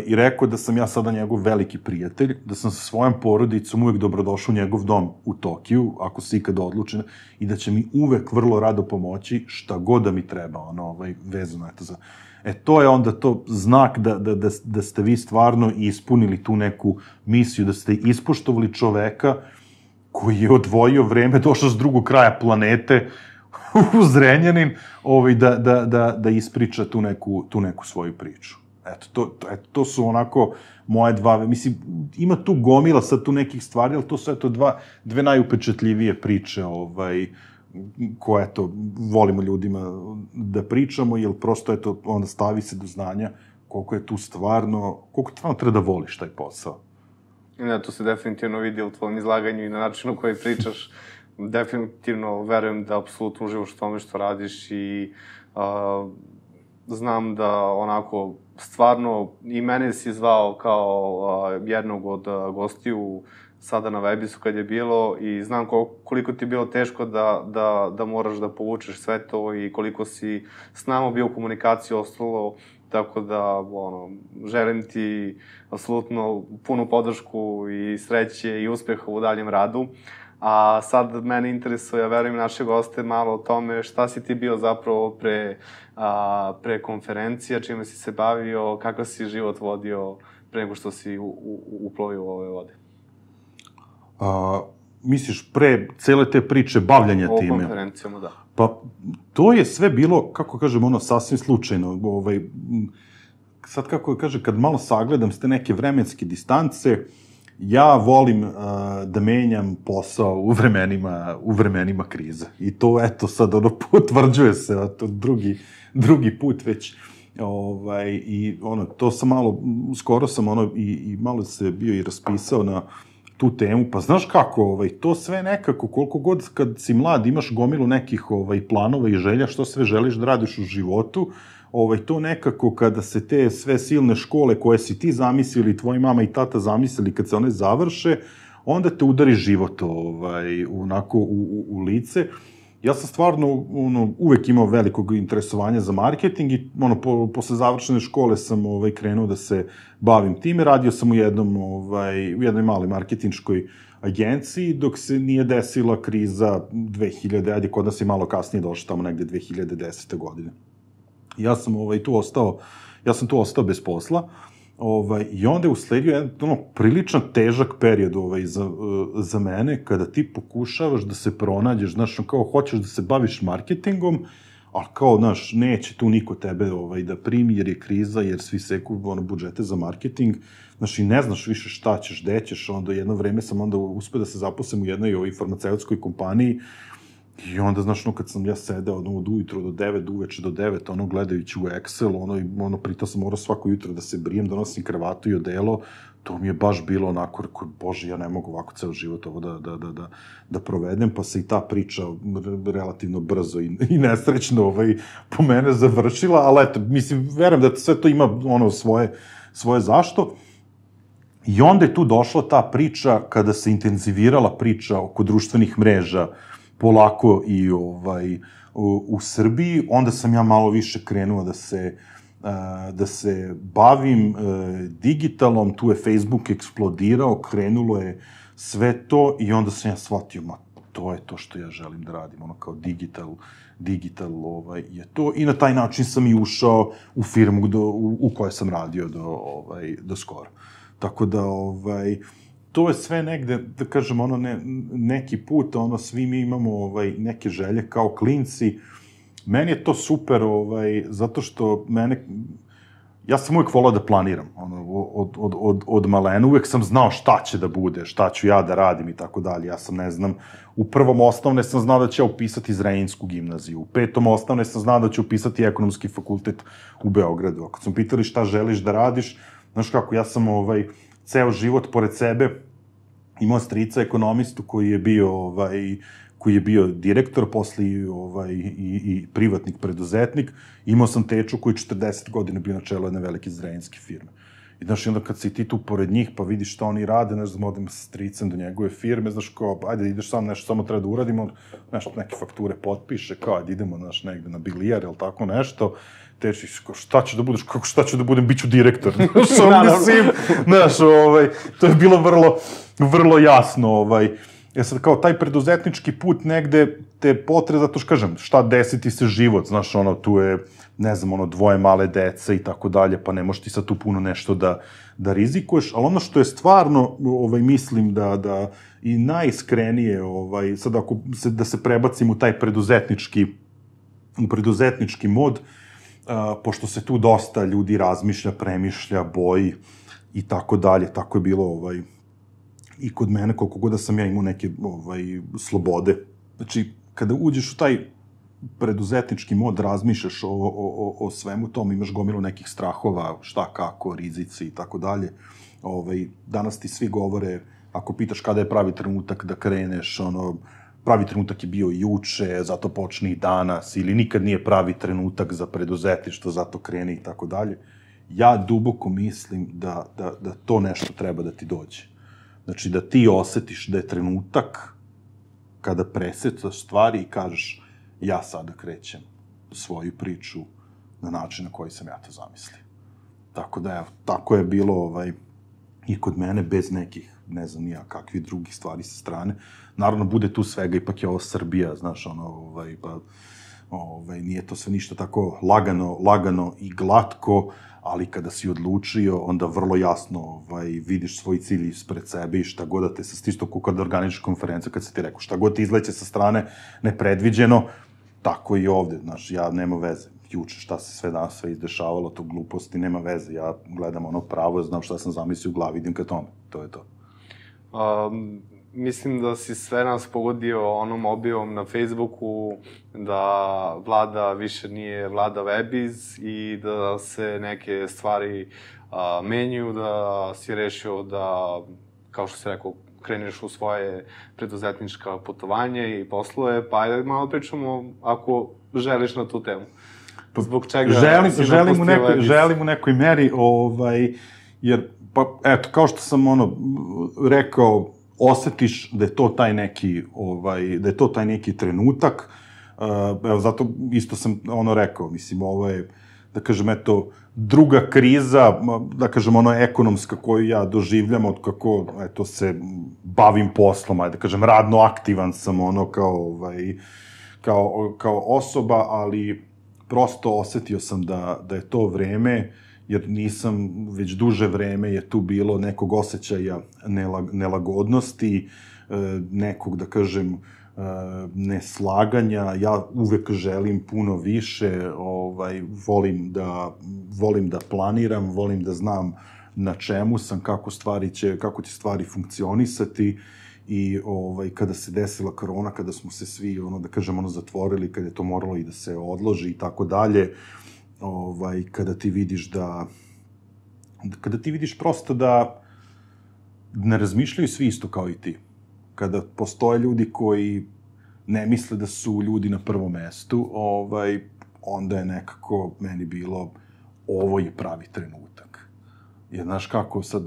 i rekao da sam ja sada njegov veliki prijatelj, da sam sa svojom porodicom uvek dobrodošao u njegov dom u Tokiju, ako se ikada odluči, i da će mi uvek vrlo rado pomoći šta god da mi treba, vezano eto za... To je onda to znak da ste vi stvarno ispunili tu neku misiju, da ste ispoštovali čoveka koji je odvojio vreme, došao s drugog kraja planete u Zrenjanin, da ispriča tu neku svoju priču. Eto, to su onako moje mislim, ima tu gomila sad tu nekih stvari, ali to su dve najupečatljivije priče, koje, eto, volimo ljudima da pričamo, jer prosto, eto, onda stavi se do znanja koliko stvarno treba da voliš taj posao. Ne, to se definitivno vidi u tvojom izlaganju i na načinu koji pričaš. Definitivno verujem da apsolutno uživaš u tome što radiš i znam da onako stvarno i mene si zvao kao jednog od gostiju sada na Webisu kad je bilo i znam koliko ti je bilo teško da moraš da povučeš sve to i koliko si s nama bio u komunikaciji ostalo, tako da želim ti apsolutno punu podršku i sreće i uspeha u daljem radu. A sad mene interesuje, ja verujem naše goste, malo o tome šta si ti bio zapravo pre konferencija, čime si se bavio, kakav si život vodio pre nego što si uplovio u ove vode. Misliš, pre cele te priče bavljanja time? O konferencijama, da. Pa, to je sve bilo, kako kažem, sasvim slučajno. Sad, kako kaže, kad malo sagledam s te neke vremenske distance, ja volim da menjam posao u vremenima krize. I to, eto, sad, potvrđuje se, drugi put već. I, to sam malo, skoro sam, i malo se bio i raspisao na tu temu, pa znaš kako, to sve nekako, koliko god kad si mlad imaš gomilu nekih planova i želja, što sve želiš da radiš u životu, to nekako kada se te sve silne škole koje si ti zamislili, tvoji mama i tata zamislili, kad se one završe, onda te udari život onako u lice. Ja sam stvarno uvek imao velikog interesovanja za marketing i posle završene škole sam krenuo da se bavim time. Radio sam u jednoj maloj marketinškoj agenciji dok se nije desila kriza 2000, ajde kod nas je malo kasnije došla tamo negde 2010. godine. Ja sam tu ostao bez posla i onda je usledio jedan prilično težak period za mene, kada ti pokušavaš da se pronađeš, znaš, kao hoćeš da se baviš marketingom, ali kao, znaš, neće tu niko tebe da primi jer je kriza, jer svi seku budžete za marketing, znaš, i ne znaš više šta ćeš, gde ćeš, onda jedno vreme sam onda uspeo da se zaposlim u jednoj farmaceutskoj kompaniji. I onda, znaš, kad sam ja sedeo od ujutro do 9, uveče do 9, gledajući u Excel, pritom sam morao svako jutro da se brijem, da nosim kravatu i odelo, to mi je baš bilo onako, rekao, bože, ja ne mogu ovako ceo život ovo da provedem, pa se i ta priča relativno brzo i nesrećno po mene završila, ali eto, mislim, verujem da sve to ima svoje zašto. I onda je tu došla ta priča, kada se intenzivirala priča oko društvenih mreža, polako i u Srbiji, onda sam ja malo više krenuo da se bavim digitalom, tu je Facebook eksplodirao, krenulo je sve to i onda sam ja shvatio, to je to što ja želim da radim, kao digital je to i na taj način sam i ušao u firmu u kojoj sam radio do skoro. Tako da, to je sve negde, da kažem, neki put, svi mi imamo neke želje kao klinci. Meni je to super, zato što ja sam uvek volao da planiram, od malena, uvek sam znao šta će da bude, šta ću ja da radim i tako dalje. Ja sam, ne znam, u prvom osnovne sam znao da ću ja upisati Zrenjansku gimnaziju, u petom osnovne sam znao da ću upisati Ekonomski fakultet u Beogradu. Kad sam pitali šta želiš da radiš, znaš kako, ja sam ceo život pored sebe imao strica ekonomistu koji je bio direktor, posle i privatnik preduzetnik. Imao sam teču koji 40 godina bio na čelu jedne velike zrenjanske firme. I znaš, onda kad si ti tu pored njih, pa vidiš šta oni rade, znaš, da odem s stricem do njegove firme, znaš, kao, ajde, ideš sam, nešto samo treba da uradimo, nešto, neke fakture potpiše, kao, ajde, idemo, znaš, negde na bilijar, ili tako nešto, tečiš, kao, šta ću da budeš, kako šta ću da budem, bit ću direktor, znaš, mislim, znaš, to je bilo vrlo jasno, sad, kao, taj preduzetnički put negde te potre, zato što, kažem, šta desiti se život, znaš, tu je, ne znam, dvoje male dece i tako dalje, pa ne možeš ti sad tu puno nešto da rizikuješ, ali ono što je stvarno, mislim da i najiskrenije, sad ako da se prebacim u taj preduzetnički mod, pošto se tu dosta ljudi razmišlja, premišlja, boji i tako dalje, tako je bilo i kod mene, koliko god da sam ja imao neke slobode. Znači, kada uđeš u taj preduzetnički mod, razmišljaš o svemu tom, imaš gomilu nekih strahova, šta, kako, rizici i tako dalje. Danas ti svi govore, ako pitaš kada je pravi trenutak da kreneš, pravi trenutak je bio juče, zato počni i danas, ili nikad nije pravi trenutak za preduzetništvo, zato kreni i tako dalje. Ja duboko mislim da to nešto treba da ti dođe. Znači, da ti osetiš da je trenutak kada presetaš stvari i kažeš ja sada krećem svoju priču na način na koji sam ja to zamislio. Tako da, evo, tako je bilo i kod mene, bez nekih, ne znam nija kakvih drugih stvari sa strane. Naravno, bude tu svega, ipak je ovo Srbija, znaš, pa nije to sve ništa tako lagano i glatko, ali kada si odlučio, onda vrlo jasno vidiš svoj cilj ispred sebe i šta god da te sa isto kada organičeš konferenciju, kad se ti rekao, šta god ti izleće sa strane nepredviđeno, tako i ovde, znaš, ja nema veze. Juče šta se sve danas sve izdešavalo, to gluposti, nema veze. Ja gledam pravo, znam šta sam zamislio u glavi, idem ka tome. To je to. Mislim da si sve nas pogodio onom objavom na Facebooku da vlada više nije vlada Webiz i da se neke stvari menjaju, da si rešio da, kao što si rekao, kreneš u svoje preduzetnička putovanje i poslove, pa ajde malo pričamo ako želiš na tu temu. Zbog čega si napustio Webiz? Želim u nekoj meri, jer, pa, eto, kao što sam rekao, osetiš da je to taj neki trenutak, evo, zato isto sam rekao, mislim, ovo je, da kažem, eto, druga kriza, da kažem, ekonomska koju ja doživljam od kako, eto, se bavim poslom, da kažem, radno aktivan sam, kao osoba, ali prosto osetio sam da je to vreme, jer nisam, već duže vreme je tu bilo nekog osjećaja nelagodnosti, nekog, da kažem, neslaganja. Ja uvek želim puno više, volim da planiram, volim da znam na čemu sam, kako će stvari funkcionisati i kada se desila korona, kada smo se svi, da kažem, zatvorili, kada je to moralo i da se odloži i tako dalje, kada ti vidiš prosto da ne razmišljaju svi isto kao i ti. Kada postoje ljudi koji ne misle da su ljudi na prvom mestu, onda je nekako meni bilo ovo je pravi trenutak. Jer, znaš kako sad,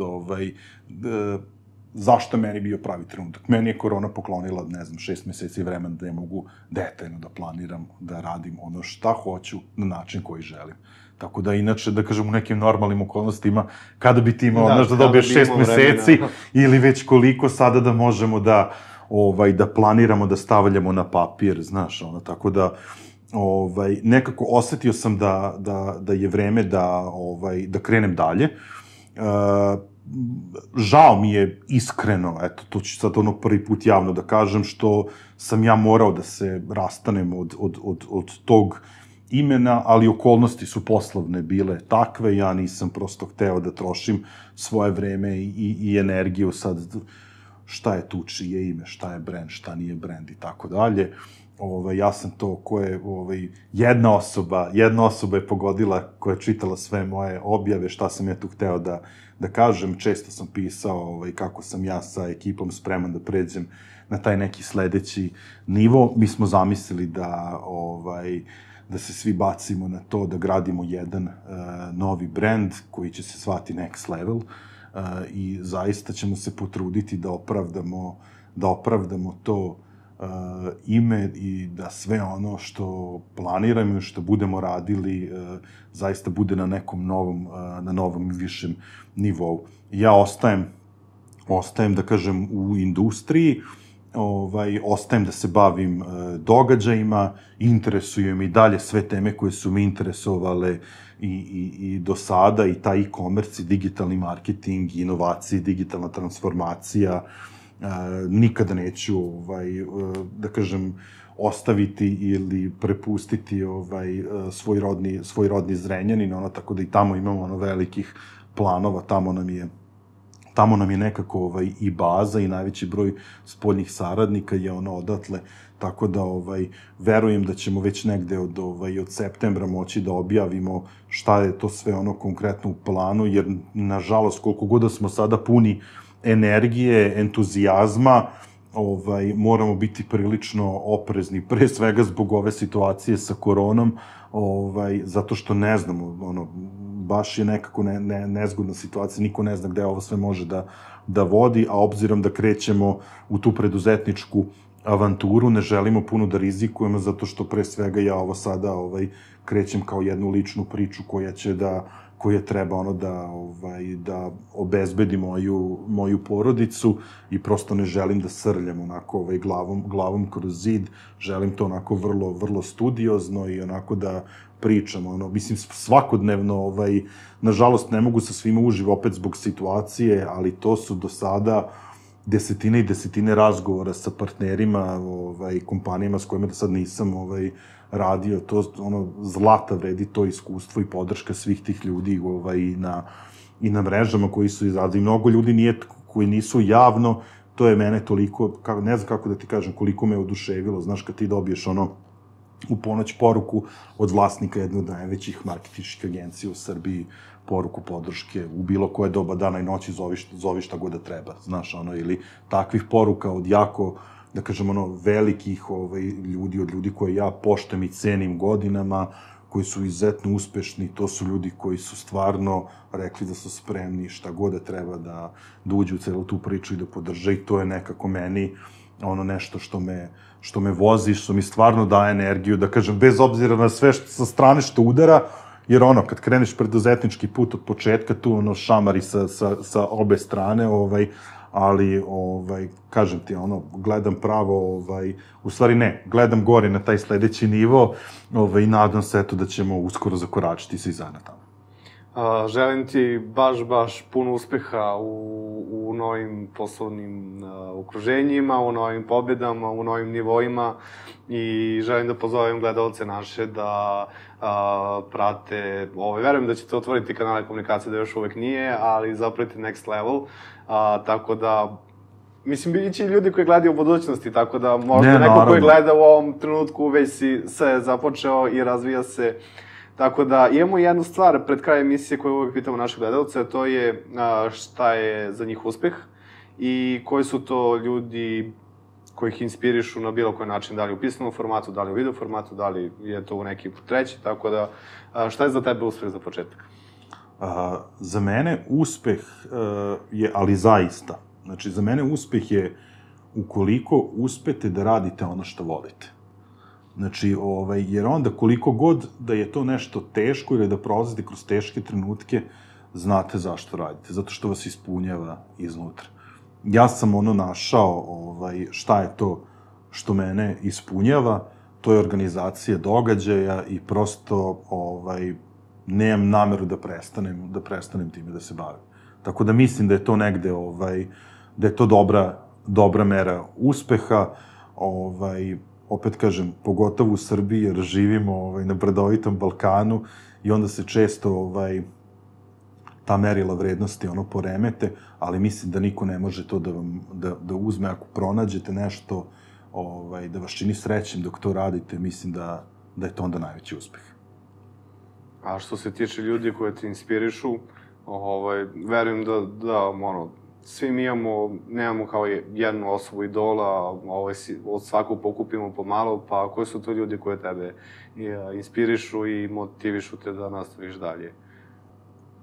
zašto je meni bio pravi trenutak? Meni je korona poklonila, ne znam, 6 meseci vremena da ne mogu detaljno da planiram, da radim ono šta hoću na način koji želim. Tako da, inače, da kažem, u nekim normalnim okolnostima, kada bi ti imao, znaš, da dobiješ 6 meseci ili već koliko sada da možemo da planiramo, da stavljamo na papir, znaš, tako da, nekako osetio sam da je vreme da krenem dalje. Žao mi je iskreno, eto, to ću sad prvi put javno da kažem, što sam ja morao da se rastanem od tog imena, ali okolnosti su poslovne bile takve, ja nisam prosto hteo da trošim svoje vreme i energiju sad, šta je tu čije ime, šta je brend, šta nije brend i tako dalje. Ja sam to koje, jedna osoba je pogodila, koja je čitala sve moje objave, šta sam ja tu hteo da kažem, često sam pisao kako sam ja sa ekipom spreman da pređem na taj neki sledeći nivo. Mi smo zamislili da se svi bacimo na to, da gradimo jedan novi brand koji će se zvati Next Level i zaista ćemo se potruditi da opravdamo to ime i da sve ono što planiramo i što budemo radili zaista bude na nekom novom i višem nivou. Ja ostajem, da kažem, u industriji, ostajem da se bavim događajima, interesuju me i dalje sve teme koje su me interesovale i do sada, i taj e-commerce, i digitalni marketing, inovacije, digitalna transformacija. Nikada neću, da kažem, ostaviti ili prepustiti svoj rodni Zrenjanin, tako da i tamo imamo velikih planova, tamo nam je nekako i baza i najveći broj spoljnih saradnika je odatle, tako da verujem da ćemo već negde od septembra moći da objavimo šta je to sve konkretno u planu, jer nažalost koliko god da smo sada puni energije, entuzijazma, moramo biti prilično oprezni, pre svega zbog ove situacije sa koronom, zato što ne znamo, baš je nekako nezgodna situacija, niko ne zna gde ovo sve može da vodi, a obzirom da krećemo u tu preduzetničku avanturu, ne želimo puno da rizikujemo, zato što pre svega ja ovo sada krećem kao jednu ličnu priču koja treba da obezbedi moju porodicu i prosto ne želim da srljam onako glavom kroz zid, želim to onako vrlo, vrlo studiozno i onako da pričam, mislim, svakodnevno, nažalost ne mogu sa svima uživo opet zbog situacije, ali to su do sada desetine i desetine razgovora sa partnerima, kompanijama s kojima do sad nisam radio, to zlata vredi to iskustvo i podrška svih tih ljudi i na mrežama koji su izrazili. Mnogo ljudi koji nisu javno, to je mene toliko, ne znam kako da ti kažem, koliko me oduševilo, znaš, kad ti dobiješ u ponoć poruku od vlasnika jedne od najvećih marketinških agencija u Srbiji, poruku podrške u bilo koje doba dana i noći, zovi šta god da treba, znaš, ili takvih poruka od jako, da kažem, velikih ljudi, od ljudi koje ja poštujem i cenim godinama, koji su izuzetno uspešni, to su ljudi koji su stvarno rekli da su spremni šta god da treba da uđe u celu tu priču i da podrže, i to je nekako meni nešto što me vozi, što mi stvarno daje energiju, da kažem, bez obzira na sve sa strane što udara, jer kad kreneš preduzetnički put od početka, tu šamari sa obe strane, ali, kažem ti, gledam pravo, u stvari ne, gledam gore na taj sledeći nivo i nadam se, eto, da ćemo uskoro zakoračiti se i zajedno tamo. Želim ti baš puno uspeha u novim poslovnim okruženjima, u novim pobedama, u novim nivoima i želim da pozovem gledalce naše da prate, verujem da ćete otvoriti kanale komunikacije, da još uvek nije, ali zapratite Next Level, tako da, mislim, bit će ljudi koji gledaju u budućnosti, tako da možda neko koji gleda u ovom trenutku već se započeo i razvija se. Tako da, imamo jednu stvar pred kraj emisije koju uvijek pitamo naše gledalce, a to je šta je za njih uspeh i koji su to ljudi koji ih inspirišu na bilo koji način, da li u pisanom formatu, da li u video formatu, da li je to u neki treći, tako da, šta je za tebe uspeh za početak? Za mene uspeh je, ali zaista, znači za mene uspeh je ukoliko uspete da radite ono što volite. Znači, jer onda koliko god da je to nešto teško ili da prolazite kroz teške trenutke, znate zašto radite, zato što vas ispunjava iznutra. Ja sam našao šta je to što mene ispunjava, to je organizacija događaja i prosto nemam nameru da prestanem time da se bavim. Tako da mislim da je to negde, da je to dobra mera uspeha, opet kažem, pogotovo u Srbiji, jer živimo na brdovitom Balkanu i onda se često ta merila vrednosti poremete, ali mislim da niko ne može to da uzme. Ako pronađete nešto da vas čini srećnim dok to radite, mislim da je to onda najveći uspeh. A što se tiče ljudi koje te inspirišu, verujem da svi mi nemamo kao jednu osobu idola, od svakog pokupimo pomalo, pa koji su to ljudi koje tebe inspirišu i motivišu te da nastaviš dalje?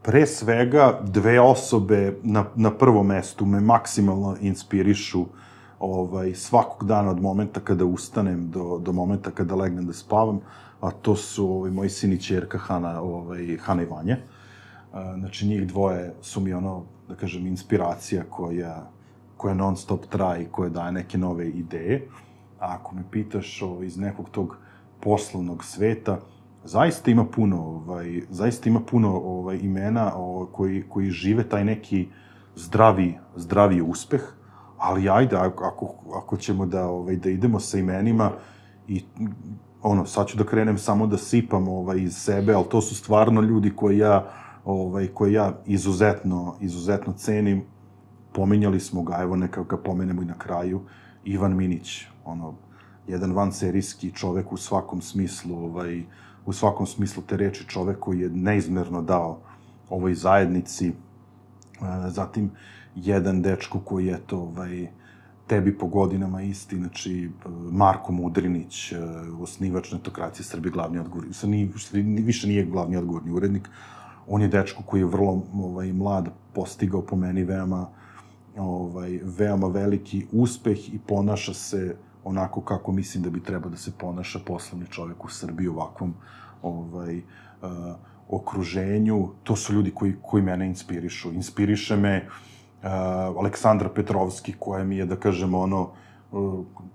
Pre svega, dve osobe na prvom mestu me maksimalno inspirišu svakog dana od momenta kada ustanem do momenta kada legnem da spavam, a to su moji sin i ćerka Hana i Vanja. Znači, njih dvoje su mi da kažem, inspiracija koja non stop traje i koja daje neke nove ideje. A ako me pitaš iz nekog tog poslovnog sveta, zaista ima puno imena koji žive taj neki zdravi uspeh, ali ajde, ako ćemo da idemo sa imenima i sad ću da krenem samo da sipam iz sebe, ali to su stvarno ljudi koje ja izuzetno cenim. Pominjali smo ga, evo neka ga pomenemo i na kraju, Ivan Minić, jedan vanserijski čovek u svakom smislu te reči, čovek koji je neizmerno dao ovoj zajednici. Zatim, jedan dečko koji je tebi po godinama isti, znači Marko Mudrinić, osnivač Netokracije Srbije, glavni odgovorni, više nije glavni odgovorni urednik. On je dečko koji je vrlo mlad, postigao po meni veoma veliki uspeh i ponaša se onako kako mislim da bi trebao da se ponaša poslovni čovek u Srbiji u ovakvom okruženju. To su ljudi koji mene inspirišu. Inspiriše me Aleksandra Petrovski, koja mi je, da kažem,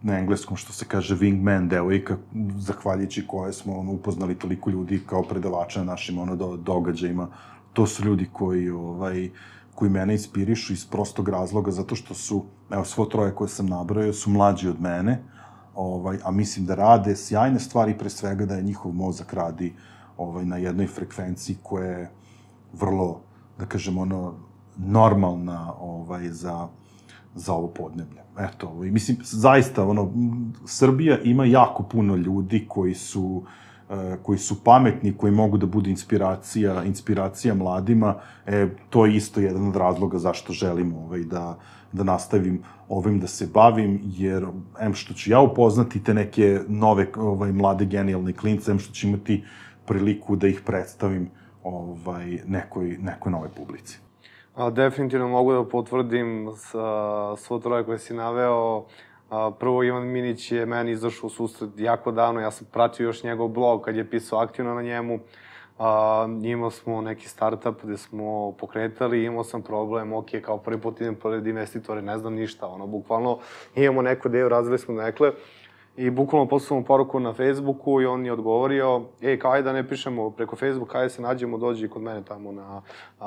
na engleskom što se kaže wingman devojka, zahvaljujući koje smo upoznali toliko ljudi kao predavača na našim događajima. To su ljudi koji mene inspirišu iz prostog razloga, zato što su, evo, svo troje koje sam nabrojao, su mlađi od mene, a mislim da rade sjajne stvari, pre svega da je njihov mozak radi na jednoj frekvenciji koja je vrlo, da kažem, normalna za ovo podneblje. Eto, mislim, zaista, Srbija ima jako puno ljudi koji su pametni, koji mogu da budu inspiracija mladima. To je isto jedan od razloga zašto želim da nastavim ovim da se bavim, jer što ću ja upoznati te neke nove mlade genijalne klince, što ću imati priliku da ih predstavim nekoj nove publici. Definitivno mogu da potvrdim svo troje koje si naveo. Prvo, Ivan Minić je meni izašao u susret jako davno, ja sam pratio još njegov blog kad je pisao aktivno na njemu. Imao smo neki startup gde smo pokretali, imao sam problem, kao prvi put idem pored investitore, ne znam ništa, bukvalno imamo neku ideju, razvili smo nekle. I bukvalno poslao mu poruku na Facebooku i on je odgovorio, kao ajde da ne pišemo preko Facebooka, ajde se nađemo, dođi kod mene tamo na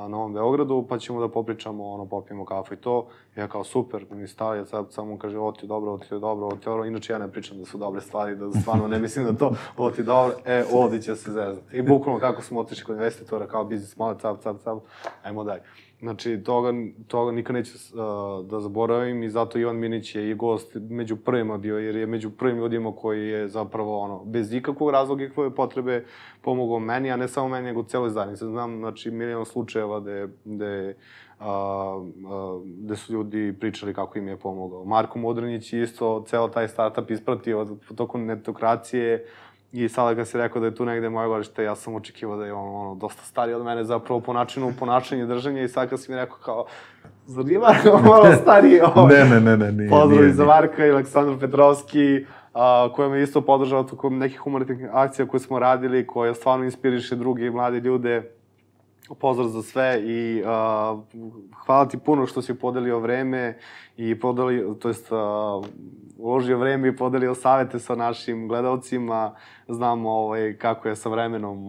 Novom Beogradu, pa ćemo da popričamo, popijemo kafu i to. Ja kao super, mi stali, sad samo kaže, ovo ti je dobro, inače ja ne pričam da su dobre stvari, da stvarno ne mislim da to, ovo ti je dobro, ovdje će se zeznati. I bukvalno kako smo otišli kod investitora, kao biznis model, cap, ajmo dalje. Znači, toga nikad neću da zaboravim i zato Ivan Minić je i gost među prvima bio, jer je među prvim ljudima koji je zapravo, bez ikakvog razloga, ikakve potrebe, pomogao meni, a ne samo meni, nego celoj zajednici. Znam, znači, milion slučajeva gde su ljudi pričali kako im je pomogao. Marko Modrinić je isto ceo taj startup ispratio tokom Netokracije. I sada kad si rekao da je tu negde moje godište, ja sam očekivao da je on dosta stariji od mene zapravo po načinu ponašanja i držanja i sad kad si mi rekao kao, zar nije Marko malo stariji? Ne. Pozdravi za Marka i Aleksandru Petrovski, koja me isto podržala tokom nekih humanitarnih akcija koje smo radili, koja stvarno inspiriše druge i mlade ljude. Pozdrav za sve i hvala ti puno što si podelio vreme i uložio vreme i podelio savete sa našim gledalcima. Znam kako je sa vremenom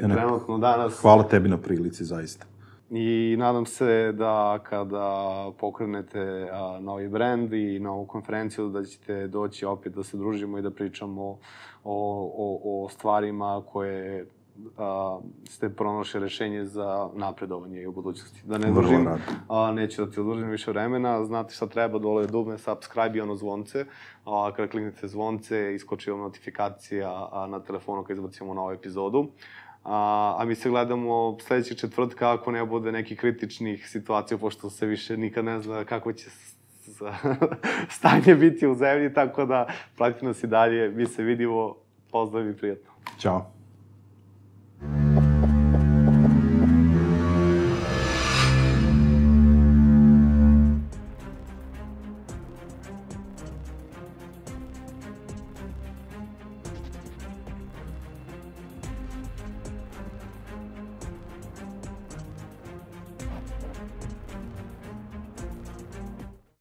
trenutno danas. Hvala tebi na prilici, zaista. I nadam se da kada pokrenete novi brend i novu konferenciju da ćete doći opet da se družimo i da pričamo o stvarima koje ste pronašli rešenje za napredovanje u budućnosti. Da ne dužim, neću da ti oduzim više vremena, znate šta treba, dole dugme subscribe i zvonce. Kada kliknete zvonce, iskoči vam notifikacija na telefonu kada izbacimo novu epizodu. a mi se gledamo sledećeg četvrtka ako ne bude nekih kritičnih situacija, pošto se više nikad ne zna kako će stanje biti u zemlji, tako da pratite nas i dalje, mi se vidimo, pozdrav i prijatno. Ćao.